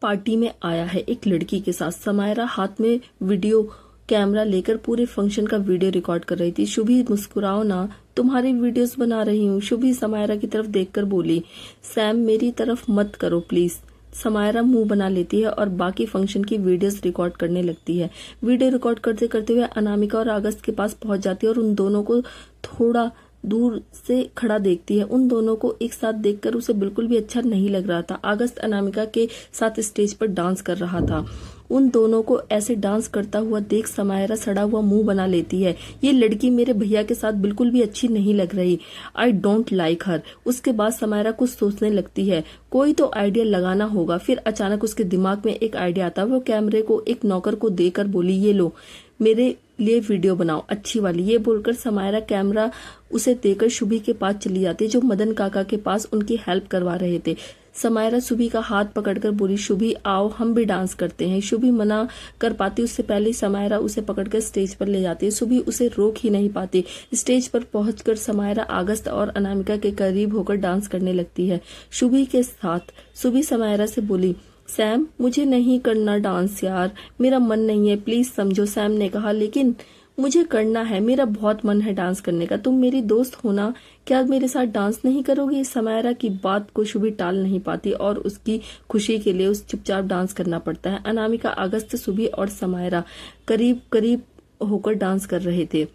पार्टी में आया है एक लड़की के साथ। समायरा हाथ में वीडियो कैमरा लेकर पूरे फंक्शन का वीडियो रिकॉर्ड कर रही थी। शुभी, मुस्कुराओ ना, तुम्हारी वीडियोस बना रही हूँ। शुभी समायरा की तरफ देखकर बोली, सैम मेरी तरफ मत करो प्लीज। समायरा मुंह बना लेती है और बाकी फंक्शन की वीडियोस रिकॉर्ड करने लगती है। वीडियो रिकॉर्ड करते करते हुए अनामिका और अगस्त के पास पहुंच जाती है और उन दोनों को थोड़ा दूर से खड़ा देखती है। उन दोनों को एक साथ देखकर उसे बिल्कुल भी अच्छा नहीं लग रहा था। अगस्त अनामिका के साथ स्टेज पर डांस कर रहा था। उन दोनों को ऐसे डांस करता हुआ देख समायरा सड़ा हुआ मुंह बना लेती है। ये लड़की मेरे भैया के साथ बिल्कुल भी अच्छी नहीं लग रही। आई डोंट लाइक हर। उसके बाद समायरा कुछ सोचने लगती है, कोई तो आइडिया लगाना होगा। फिर अचानक उसके दिमाग में एक आइडिया आता है। वो कैमरे को एक नौकर को देकर बोली, ये लो मेरे लिए वीडियो बनाओ अच्छी वाली। ये बोलकर समायरा कैमरा उसे देकर शुभी के पास चली जाती है, जो मदन काका के पास उनकी हेल्प करवा रहे थे। समायरा शुभी का हाथ पकड़कर बोली, शुभी आओ हम भी डांस करते हैं। शुभी मना कर पाती उससे पहले समायरा उसे पकड़कर स्टेज पर ले जाती है। शुभी उसे रोक ही नहीं पाती। स्टेज पर पहुंचकर समायरा अगस्त और अनामिका के करीब होकर डांस करने लगती है शुभी के साथ। शुभी समायरा से बोली, सैम मुझे नहीं करना डांस यार, मेरा मन नहीं है, प्लीज समझो। सैम ने कहा, लेकिन मुझे करना है, मेरा बहुत मन है डांस करने का। तुम मेरी दोस्त हो ना, क्या मेरे साथ डांस नहीं करोगी? समायरा की बात को शुभी टाल नहीं पाती और उसकी खुशी के लिए उस चुपचाप डांस करना पड़ता है। अनामिका, अगस्त, शुभी और समायरा करीब करीब होकर डांस कर रहे थे।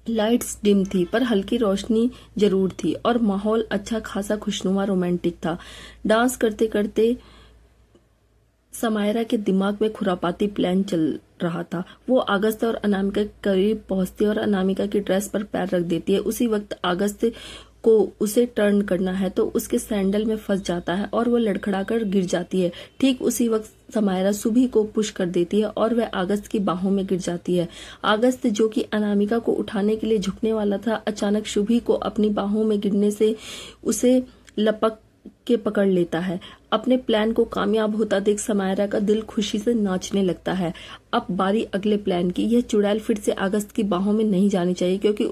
लाइट्स डिम थी पर हल्की रोशनी जरूर थी और माहौल अच्छा खासा खुशनुमा रोमांटिक था। डांस करते करते समायरा के दिमाग में खुरापाती प्लान चल रहा था। वो अगस्त और अनामिका के करीब पहुंचती है और अनामिका की ड्रेस पर पैर रख देती है। उसी वक्त अगस्त को उसे टर्न करना है तो उसके सैंडल में फंस जाता है और वो लड़खड़ाकर गिर जाती है। ठीक उसी वक्त समायरा शुभी को पुश कर देती है और वह अगस्त की बाहों में गिर जाती है। अगस्त, जो कि अनामिका को उठाने के लिए झुकने वाला था, अचानक शुभी को अपनी बाहों में गिरने से उसे लपक के पकड़ लेता है। अपने प्लान को कामयाब होता देख समायरा का दिल खुशी से नाचने लगता है। अब बारी अगले प्लान की। यह चुड़ैल फिर से अगस्त की बाहों में नहीं जानी चाहिए क्योंकि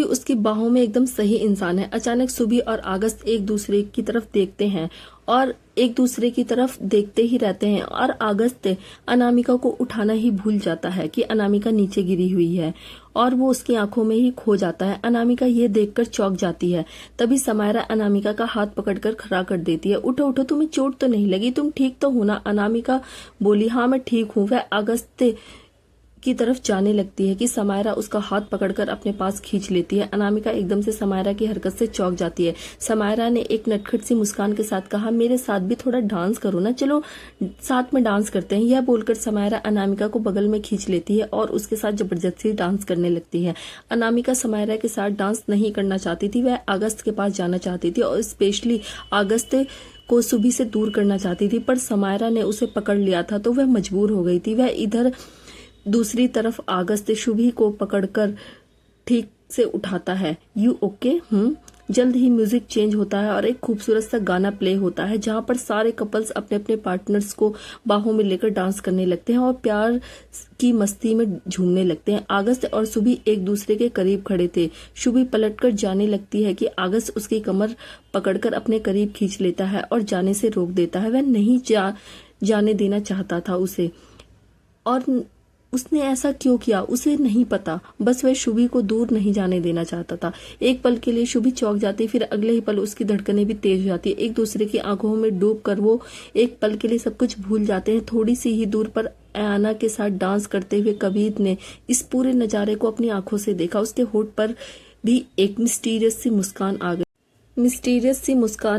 उसकी बाहों में एकदम सही इंसान है। अचानक शुभी और अगस्त एक दूसरे की तरफ देखते हैं और एक दूसरे की तरफ देखते ही रहते हैं और अगस्त अनामिका को उठाना ही भूल जाता है कि अनामिका नीचे गिरी हुई है और वो उसकी आंखों में ही खो जाता है। अनामिका ये देखकर चौंक जाती है। तभी समायरा अनामिका का हाथ पकड़कर खड़ा कर देती है। उठो उठो, तुम्हें चोट तो नहीं लगी? तुम ठीक तो हो ना? अनामिका बोली, हाँ मैं ठीक हूँ। वह अगस्त की तरफ जाने लगती है कि समायरा उसका हाथ पकड़कर अपने पास खींच लेती है। अनामिका एकदम से समायरा की हरकत से चौंक जाती है। समायरा ने एक नटखट सी मुस्कान के साथ कहा, मेरे साथ भी थोड़ा डांस करो ना, चलो साथ में डांस करते हैं। यह बोलकर समायरा अनामिका को बगल में खींच लेती है और उसके साथ जबरदस्ती डांस करने लगती है। अनामिका समायरा के साथ डांस नहीं करना चाहती थी, वह अगस्त के पास जाना चाहती थी और स्पेशली अगस्त को शुभी से दूर करना चाहती थी, पर समायरा ने उसे पकड़ लिया था तो वह मजबूर हो गई थी। वह इधर दूसरी तरफ अगस्त शुभी को पकड़कर ठीक से उठाता है। You okay? जल्द ही म्यूजिक चेंज होता है और एक खूबसूरत सा गाना प्ले होता है जहां पर सारे कपल्स अपने अपने पार्टनर्स को बाहों में लेकर डांस करने लगते हैं और प्यार की मस्ती में झूमने लगते हैं। अगस्त और शुभी एक दूसरे के करीब खड़े थे। शुभी पलटकर जाने लगती है कि अगस्त उसकी कमर पकड़कर अपने करीब खींच लेता है और जाने से रोक देता है। वह नहीं जाने देना चाहता था उसे और उसने ऐसा क्यों किया उसे नहीं पता, बस वह शुभी को दूर नहीं जाने देना चाहता था। एक पल के लिए शुभी चौंक जाती, फिर अगले ही पल उसकी धड़कनें भी तेज हो जाती। एक दूसरे की आंखों में डूब कर वो एक पल के लिए सब कुछ भूल जाते हैं। थोड़ी सी ही दूर पर अयाना के साथ डांस करते हुए कबीर ने इस पूरे नजारे को अपनी आंखों से देखा। उसके होठ पर भी एक मिस्टीरियस सी मुस्कान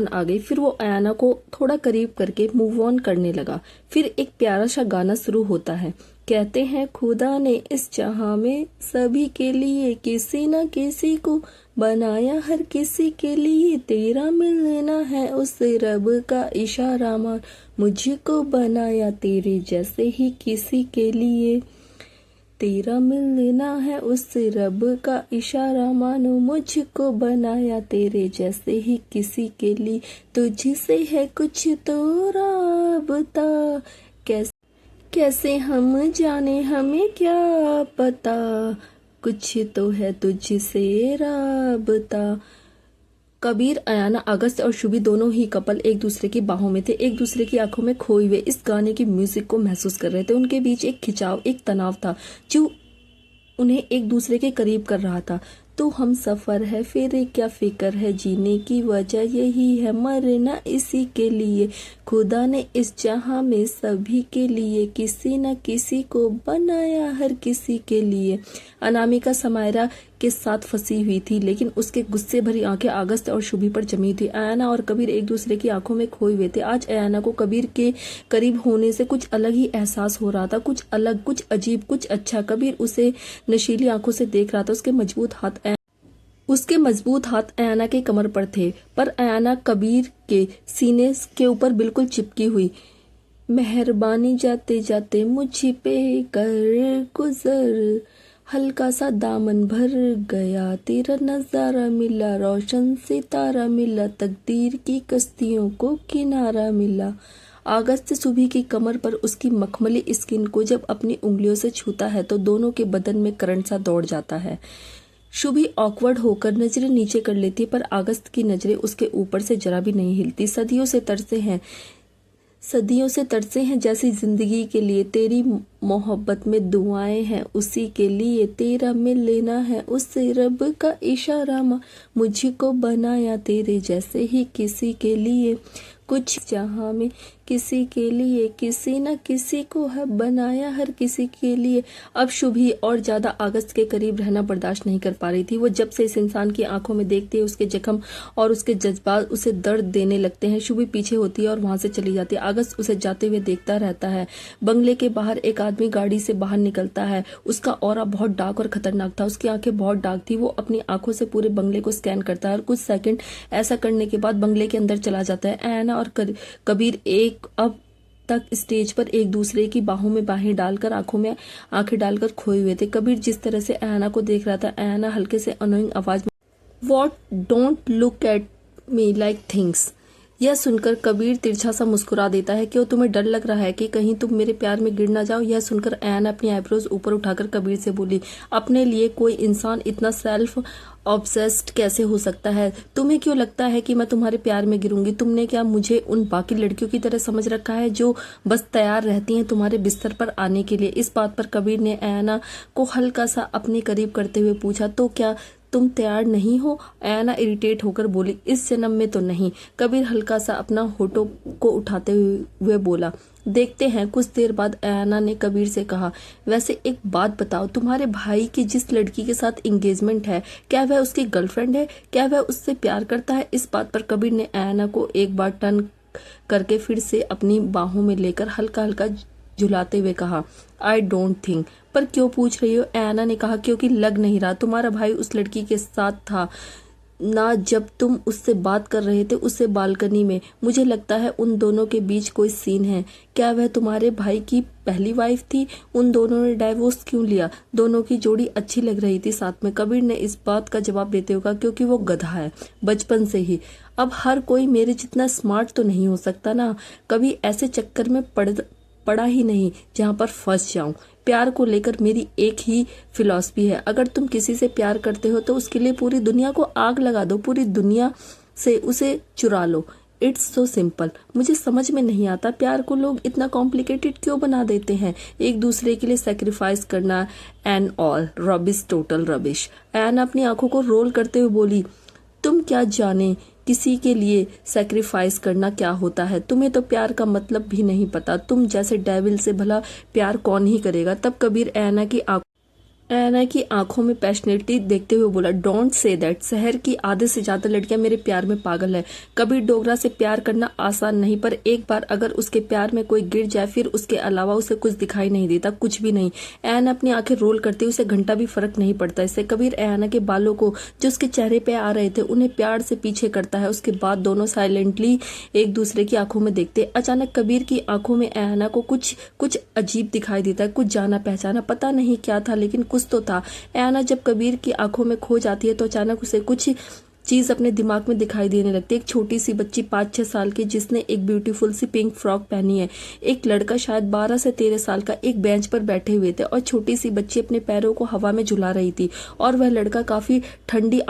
आ गई। फिर वो अयाना को थोड़ा करीब करके मूव ऑन करने लगा। फिर एक प्यारा सा गाना शुरू होता है। कहते हैं खुदा ने इस जहां में सभी के लिए किसी न किसी को बनाया, हर किसी के लिए तेरा मिलना है उस रब का इशारा मान, मुझको बनाया तेरे जैसे ही किसी के लिए, तेरा मिलना है उस रब का इशारा मानो, मुझको बनाया तेरे जैसे ही किसी के लिए, तुझसे है कुछ तो राबता, कैसे हम जाने हमें क्या पता, कुछ तो है तुझसे राबता। कबीर, अयाना, अगस्त और शुभी दोनों ही कपल एक दूसरे की बाहों में थे, एक दूसरे की आंखों में खोए हुए इस गाने की म्यूजिक को महसूस कर रहे थे। उनके बीच एक खिंचाव, एक तनाव था जो उन्हें एक दूसरे के करीब कर रहा था। तो हम सफर है, फिर क्या फिक्र है, जीने की वजह यही है, मरना इसी के लिए, खुदा ने इस जहां में सभी के लिए किसी न किसी को बनाया, हर किसी के लिए। अनामिका समायरा के साथ फंसी हुई थी, लेकिन उसके गुस्से भरी आंखें अगस्त और शुभी पर जमी थी। अयाना और कबीर एक दूसरे की आंखों में खोए हुए थे। आज अयाना को कबीर के करीब होने से कुछ अलग ही एहसास हो रहा था, कुछ अलग, कुछ अजीब, कुछ अच्छा। कबीर उसे नशीली आंखों से देख रहा था। उसके मजबूत हाथ अयाना के कमर पर थे, पर अयाना कबीर के सीने के ऊपर बिल्कुल चिपकी हुई। मेहरबानी जाते जाते मुझ पे कर गुजर, हल्का सा दामन भर गया, तेरा नजारा मिला, रोशन सितारा मिला, तकदीर की कश्तियों को किनारा मिला। अगस्त शुभी की कमर पर उसकी मखमली स्किन को जब अपनी उंगलियों से छूता है तो दोनों के बदन में करंट सा दौड़ जाता है। शुभी ऑकवर्ड होकर नजरें नीचे कर लेती, पर अगस्त की नजरें उसके ऊपर से जरा भी नहीं हिलती। सदियों से तरसे हैं जैसी जिंदगी के लिए, तेरी मोहब्बत में दुआएं हैं उसी के लिए, तेरा मिल लेना है उस रब का इशारा, मुझको बनाया तेरे जैसे ही किसी के लिए, कुछ जहां में किसी के लिए, किसी न किसी को है बनाया, हर किसी के लिए। अब शुभी और ज्यादा अगस्त के करीब रहना बर्दाश्त नहीं कर पा रही थी। वो जब से इस इंसान की आंखों में देखती है, उसके जख्म और उसके जज्बात उसे दर्द देने लगते हैं। शुभी पीछे होती है और वहां से चली जाती है। अगस्त उसे जाते हुए देखता रहता है। बंगले के बाहर एक आदमी गाड़ी से बाहर निकलता है। उसका ऑरा बहुत डार्क और खतरनाक था, उसकी आंखें बहुत डार्क थी। वो अपनी आंखों से पूरे बंगले को स्कैन करता है और कुछ सेकंड ऐसा करने के बाद बंगले के अंदर चला जाता है। अयाना और कबीर अब तक स्टेज पर एक दूसरे की बाहों में बाहें डालकर, आंखों में आंखें डालकर खोए हुए थे। कबीर जिस तरह से अयाना को देख रहा था, अयाना हल्के से अनोइंग आवाज में, what, don't look at me like things. यह सुनकर कबीर तिरछा सा मुस्कुरा देता है। क्यों, तुम्हें डर लग रहा है कि कहीं तुम मेरे प्यार में गिर ना जाओ? यह सुनकर अयाना अपनी आईब्रोज ऊपर उठाकर कबीर से बोली, अपने लिए कोई इंसान इतना सेल्फ ऑब्सेस्ड कैसे हो सकता है? तुम्हें क्यों लगता है कि मैं तुम्हारे प्यार में गिरूंगी? तुमने क्या मुझे उन बाकी लड़कियों की तरह समझ रखा है जो बस तैयार रहती हैं तुम्हारे बिस्तर पर आने के लिए? इस बात पर कबीर ने अयाना को हल्का सा अपने करीब करते हुए पूछा, तो क्या तुम तैयार नहीं हो? अयाना इरिटेट होकर बोली, इस जन्म में तो नहीं। कबीर हल्का सा अपना होठों को उठाते हुए बोला, देखते हैं। कुछ देर बाद अयाना ने कबीर से कहा, वैसे एक बात बताओ, तुम्हारे भाई की जिस लड़की के साथ एंगेजमेंट है, क्या वह उसकी गर्लफ्रेंड है? क्या वह उससे प्यार करता है? इस बात पर कबीर ने अयाना को एक बार टर्न करके फिर से अपनी बाहों में लेकर हल्का हल्का झुलाते हुए कहा, आई डोंट थिंक। पर क्यों पूछ रही हो? अयाना ने कहा, क्योंकि लग नहीं रहा तुम्हारा भाई उस लड़की के साथ था ना जब तुम उससे बात कर रहे थे, उससे बालकनी में। मुझे लगता है उन दोनों के बीच कोई सीन है। क्या वह तुम्हारे भाई की पहली वाइफ थी? उन दोनों ने डाइवोर्स क्यों लिया? दोनों की जोड़ी अच्छी लग रही थी साथ में। कबीर ने इस बात का जवाब देते हुए कहा, क्योंकि वो गधा है बचपन से ही। अब हर कोई मेरे जितना स्मार्ट तो नहीं हो सकता ना। कभी ऐसे चक्कर में पड़ा ही नहीं जहां पर फंस जाऊं। प्यार को लेकर मेरी एक ही फिलॉसफी है, अगर तुम किसी से प्यार करते हो तो उसके लिए पूरी दुनिया को आग लगा दो, पूरी दुनिया से उसे चुरा लो। It's so simple. मुझे समझ में नहीं आता प्यार को लोग इतना कॉम्प्लिकेटेड क्यों बना देते हैं। एक दूसरे के लिए सेक्रीफाइस करना and all rubbish, total rubbish. एन अपनी आंखों को रोल करते हुए बोली, तुम क्या जाने किसी के लिए सेक्रीफाइस करना क्या होता है। तुम्हें तो प्यार का मतलब भी नहीं पता। तुम जैसे डेविल से भला प्यार कौन ही करेगा। तब कबीर ऐना की आंखों में पैशनेटली देखते हुए बोला, डोंट से दैट। शहर की आधे से ज्यादा लड़कियां मेरे प्यार में पागल है। कबीर डोगरा से प्यार करना आसान नहीं, पर एक बार अगर उसके प्यार में कोई गिर जाए फिर उसके अलावा उसे कुछ दिखाई नहीं देता, कुछ भी नहीं। ऐना अपनी आंखें रोल करती, उसे घंटा भी फर्क नहीं पड़ता इससे। कबीर ऐना के बालों को जो उसके चेहरे पे आ रहे थे उन्हें प्यार से पीछे करता है। उसके बाद दोनों साइलेंटली एक दूसरे की आंखों में देखते। अचानक कबीर की आंखों में ऐना को कुछ अजीब दिखाई देता है, कुछ जाना पहचाना, पता नहीं क्या था लेकिन कुछ तो था। ऐना जब कबीर की आंखों में खो जाती है तो अचानक उसे कुछ चीज अपने दिमाग में दिखाई देने लगती है। एक छोटी सी बच्ची 5-6 साल की जिसने एक ब्यूटीफुल सी पिंक फ्रॉक पहनी है। एक लड़का शायद 12 से 13 साल का एक बेंच पर बैठे हुए थे और छोटी सी बच्ची अपने पैरों को हवा में झुला रही थी और वह लड़का काफी ठंडी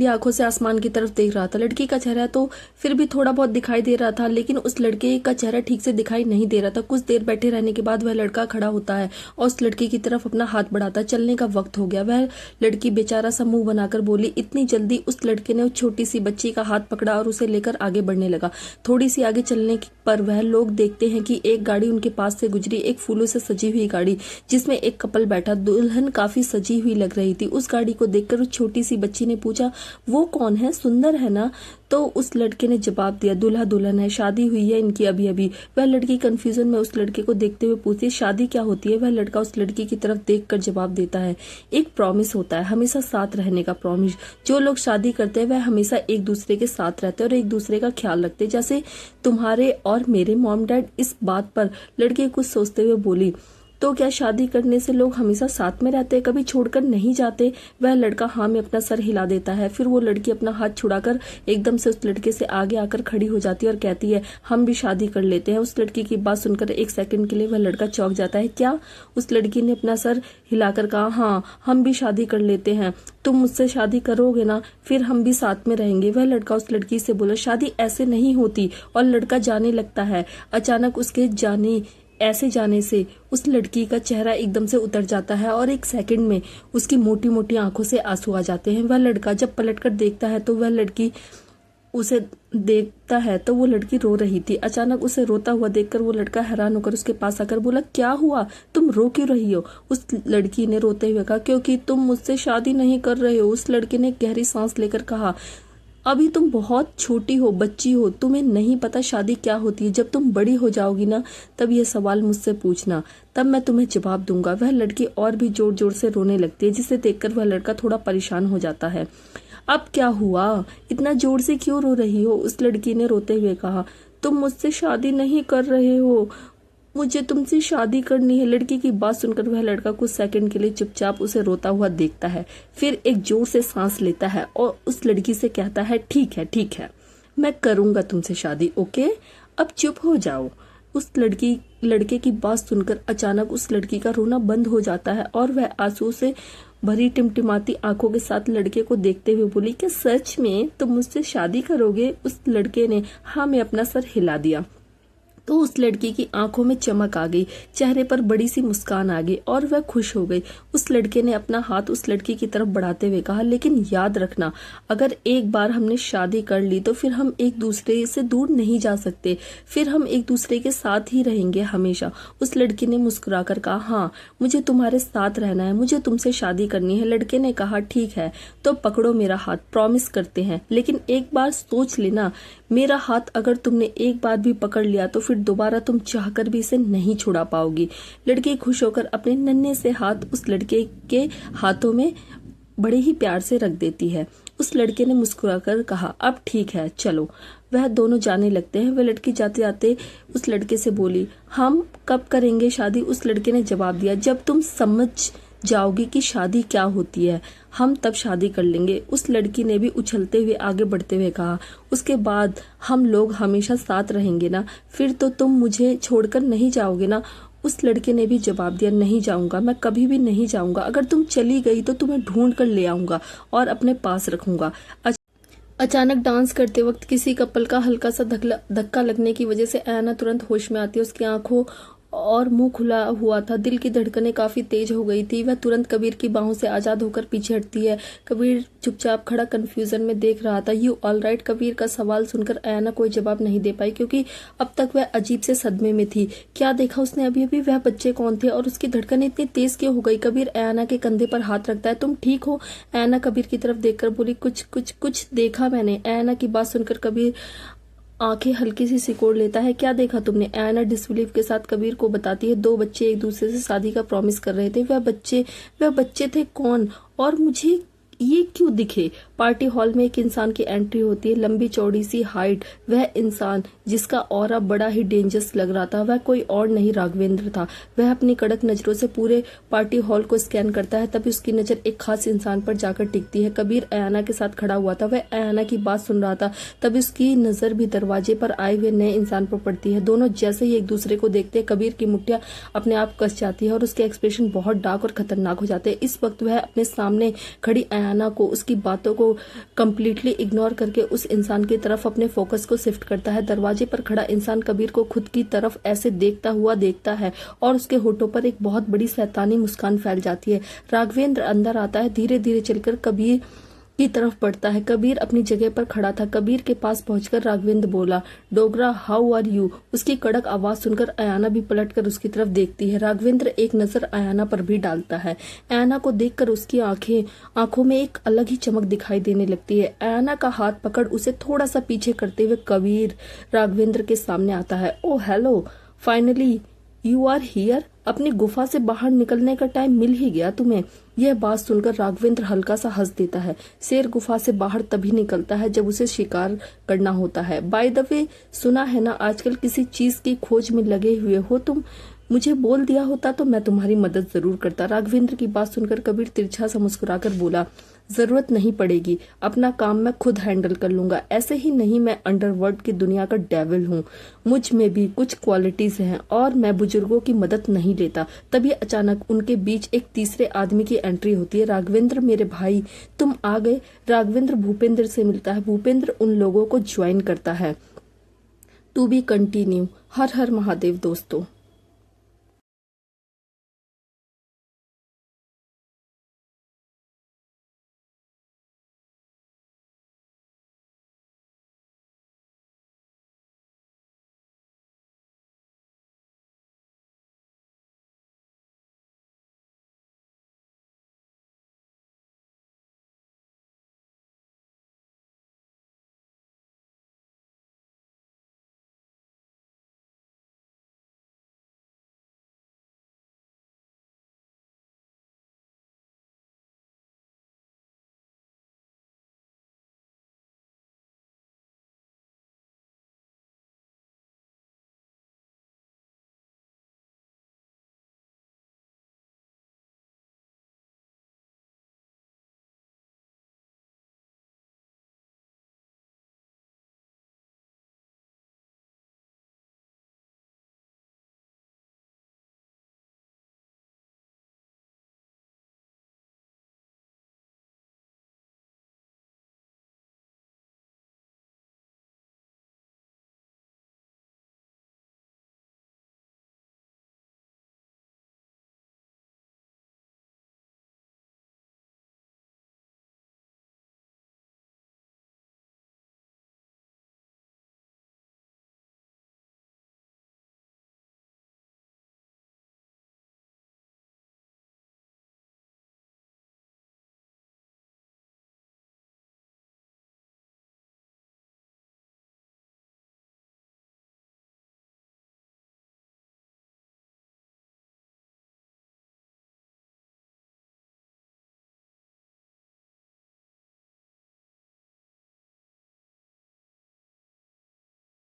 आंखों से आसमान की तरफ देख रहा था। लड़की का चेहरा तो फिर भी थोड़ा बहुत दिखाई दे रहा था लेकिन उस लड़के का चेहरा ठीक से दिखाई नहीं दे रहा था। कुछ देर बैठे रहने के बाद वह लड़का खड़ा होता है और उस लड़की की तरफ अपना हाथ बढ़ाता है। चलने का वक्त हो गया। वह लड़की बेचारा सा मुंह बनाकर बोली। इतनी जल्दी उस लड़के ने उस छोटी सी बच्ची का हाथ पकड़ा और उसे लेकर आगे बढ़ने लगा। थोड़ी सी आगे चलने पर वह लोग देखते हैं कि एक गाड़ी उनके पास से गुजरी, एक फूलों से सजी हुई गाड़ी जिसमें एक कपल बैठा। दुल्हन काफी सजी हुई लग रही थी। उस गाड़ी को देखकर उस छोटी सी बच्ची ने पूछा, वो कौन है, सुंदर है ना। तो उस लड़के ने जवाब दिया, दूल्हा दुल्हन है, शादी हुई है इनकी अभी अभी। वह लड़की कंफ्यूजन में उस लड़के को देखते हुए पूछती, शादी क्या होती है। वह लड़का उस लड़की की तरफ देखकर जवाब देता है, एक प्रॉमिस होता है, हमेशा साथ रहने का प्रॉमिस। जो लोग शादी करते हैं वह हमेशा एक दूसरे के साथ रहते हैं और एक दूसरे का ख्याल रखते हैं, जैसे तुम्हारे और मेरे मॉम डैड। इस बात पर लड़की कुछ सोचते हुए बोली, तो क्या शादी करने से लोग हमेशा साथ में रहते हैं, कभी छोड़कर नहीं जाते। वह लड़का हाँ में अपना सर हिला देता है। फिर वो लड़की अपना हाथ छुड़ाकर एकदम से उस लड़के से आगे आकर खड़ी हो जाती है और कहती है, हम भी शादी कर लेते हैं। उस लड़की की बात सुनकर एक सेकंड के लिए वह लड़का चौंक जाता है। क्या? उस लड़की ने अपना सर हिलाकर कहा, हाँ हम भी शादी कर लेते हैं। तुम मुझसे शादी करोगे ना, फिर हम भी साथ में रहेंगे। वह लड़का उस लड़की से बोला, शादी ऐसे नहीं होती। और लड़का जाने लगता है। अचानक उसके ऐसे जाने से उस लड़की का चेहरा एकदम से उतर जाता है और एक सेकंड में उसकी मोटी मोटी आंखों से आंसू आ जाते हैं। वह लड़का जब पलटकर देखता है तो वो लड़की रो रही थी। अचानक उसे रोता हुआ देखकर वो लड़का हैरान होकर उसके पास आकर बोला, क्या हुआ, तुम रो क्यों रही हो। उस लड़की ने रोते हुए कहा, क्योंकि तुम मुझसे शादी नहीं कर रहे हो। उस लड़के ने गहरी सांस लेकर कहा, अभी तुम बहुत छोटी हो, बच्ची हो, तुम्हें नहीं पता शादी क्या होती है। जब तुम बड़ी हो जाओगी ना तब ये सवाल मुझसे पूछना, तब मैं तुम्हें जवाब दूंगा। वह लड़की और भी जोर जोर से रोने लगती है जिसे देखकर वह लड़का थोड़ा परेशान हो जाता है। अब क्या हुआ, इतना जोर से क्यों रो रही हो। उस लड़की ने रोते हुए कहा, तुम मुझसे शादी नहीं कर रहे हो, मुझे तुमसे शादी करनी है। लड़की की बात सुनकर वह लड़का कुछ सेकंड के लिए चुपचाप उसे रोता हुआ देखता है, फिर एक जोर से सांस लेता है और उस लड़की से कहता है, ठीक है, मैं करूंगा तुमसे शादी, ओके, अब चुप हो जाओ। उस लड़के की बात सुनकर अचानक उस लड़की का रोना बंद हो जाता है और वह आंसू से भरी टिमटिमाती आंखों के साथ लड़के को देखते हुए बोली, क्या सच में तुम मुझसे शादी करोगे। उस लड़के ने हाँ में अपना सर हिला दिया तो उस लड़की की आंखों में चमक आ गई, चेहरे पर बड़ी सी मुस्कान आ गई और वह खुश हो गई। उस लड़के ने अपना हाथ उस लड़की की तरफ बढ़ाते हुए कहा, लेकिन याद रखना, अगर एक बार हमने शादी कर ली तो फिर हम एक दूसरे से दूर नहीं जा सकते, फिर हम एक दूसरे के साथ ही रहेंगे हमेशा। उस लड़की ने मुस्कुराकर कहा, हाँ मुझे तुम्हारे साथ रहना है, मुझे तुमसे शादी करनी है। लड़के ने कहा, ठीक है तो पकड़ो मेरा हाथ, प्रॉमिस करते हैं, लेकिन एक बार सोच लेना, मेरा हाथ अगर तुमने एक बार भी पकड़ लिया तो फिर दोबारा तुम चाहकर भी इसे नहीं छुड़ा पाओगी। लड़की खुश होकर अपने नन्हे से हाथ उस लड़के के हाथों में बड़े ही प्यार से रख देती है। उस लड़के ने मुस्कुराकर कहा, अब ठीक है चलो। वह दोनों जाने लगते हैं। वह लड़की जाते जाते उस लड़के से बोली, हम कब करेंगे शादी। उस लड़के ने जवाब दिया, जब तुम समझ जाओगी कि शादी क्या होती है, हम तब शादी कर लेंगे। उस लड़की ने भी उछलते हुए आगे बढ़ते हुए कहा, उसके बाद हम लोग हमेशा साथ रहेंगे ना, फिर तो तुम मुझे छोड़कर नहीं जाओगे ना। उस लड़के ने भी जवाब दिया, नहीं जाऊंगा, मैं कभी भी नहीं जाऊंगा। अगर तुम चली गई तो तुम्हें ढूंढ कर ले आऊंगा और अपने पास रखूंगा। अचानक डांस करते वक्त किसी कपल का हल्का सा धक्का लगने की वजह से अयाना तुरंत होश में आती है। उसकी आंखों और मुंह खुला हुआ था, दिल की धड़कनें काफी तेज हो गई थी। वह तुरंत कबीर की बाहों से आजाद होकर पीछे हटती है। कबीर चुपचाप खड़ा कंफ्यूजन में देख रहा था। You all right? कबीर का सवाल सुनकर अयाना कोई जवाब नहीं दे पाई, क्योंकि अब तक वह अजीब से सदमे में थी। क्या देखा उसने अभी अभी? वह बच्चे कौन थे और उसकी धड़कनें इतनी तेज क्यों हो गई? कबीर अयाना के कंधे पर हाथ रखता है। तुम ठीक हो? अयाना कबीर की तरफ देखकर बोली। कुछ कुछ कुछ देखा मैंने। अयाना की बात सुनकर कबीर आंखें हल्की सी सिकोड़ लेता है। क्या देखा तुमने? अयाना डिसबिलीफ के साथ कबीर को बताती है। 2 बच्चे एक दूसरे से शादी का प्रॉमिस कर रहे थे। वह बच्चे थे कौन और मुझे ये क्यों दिखे? पार्टी हॉल में एक इंसान की एंट्री होती है, लंबी चौड़ी सी हाइट। वह इंसान जिसका ऑरा बड़ा ही डेंजरस लग रहा था, वह कोई और नहीं राघवेंद्र था। वह अपनी कड़क नजरों से पूरे पार्टी हॉल को स्कैन करता है, तभी उसकी नजर एक खास इंसान पर जाकर टिकती है। कबीर अयाना के साथ खड़ा हुआ था, वह अयाना की बात सुन रहा था, तभी उसकी नजर भी दरवाजे पर आए हुए नए इंसान पर पड़ती है। दोनों जैसे ही एक दूसरे को देखते हैं, कबीर की मुठ्ठियां अपने आप कस जाती है और उसके एक्सप्रेशन बहुत डार्क और खतरनाक हो जाते हैं। इस वक्त वह अपने सामने खड़ी अयाना को, उसकी बातों को कंप्लीटली इग्नोर करके उस इंसान की तरफ अपने फोकस को शिफ्ट करता है। दरवाजे पर खड़ा इंसान कबीर को खुद की तरफ ऐसे देखता हुआ देखता है और उसके होठों पर एक बहुत बड़ी शैतानी मुस्कान फैल जाती है। राघवेंद्र अंदर आता है, धीरे धीरे चलकर कबीर की तरफ बढ़ता है। कबीर अपनी जगह पर खड़ा था। कबीर के पास पहुंचकर राघवेंद्र बोला, डोगरा हाउ आर यू? उसकी कड़क आवाज सुनकर अयाना भी पलटकर उसकी तरफ देखती है। राघवेंद्र एक नजर अयाना पर भी डालता है। अयाना को देखकर उसकी आंखों में एक अलग ही चमक दिखाई देने लगती है। अयाना का हाथ पकड़ उसे थोड़ा सा पीछे करते हुए कबीर राघवेंद्र के सामने आता है। Oh hello, finally you are here. अपनी गुफा से बाहर निकलने का टाइम मिल ही गया तुम्हें। यह बात सुनकर राघवेंद्र हल्का सा हंस देता है। शेर गुफा से बाहर तभी निकलता है जब उसे शिकार करना होता है। बाय द वे, सुना है ना आजकल किसी चीज की खोज में लगे हुए हो तुम? मुझे बोल दिया होता तो मैं तुम्हारी मदद जरूर करता। राघवेंद्र की बात सुनकर कबीर तिरछा सा मुस्कुराकर बोला, जरूरत नहीं पड़ेगी, अपना काम मैं खुद हैंडल कर लूंगा। ऐसे ही नहीं, मैं अंडरवर्ल्ड की दुनिया का डेविल हूँ, मुझ में भी कुछ क्वालिटीज हैं और मैं बुजुर्गों की मदद नहीं लेता। तभी अचानक उनके बीच एक तीसरे आदमी की एंट्री होती है। राघवेंद्र मेरे भाई, तुम आ गए। राघवेंद्र भूपेंद्र से मिलता है। भूपेंद्र उन लोगों को ज्वाइन करता है। To be continue. हर हर महादेव दोस्तों।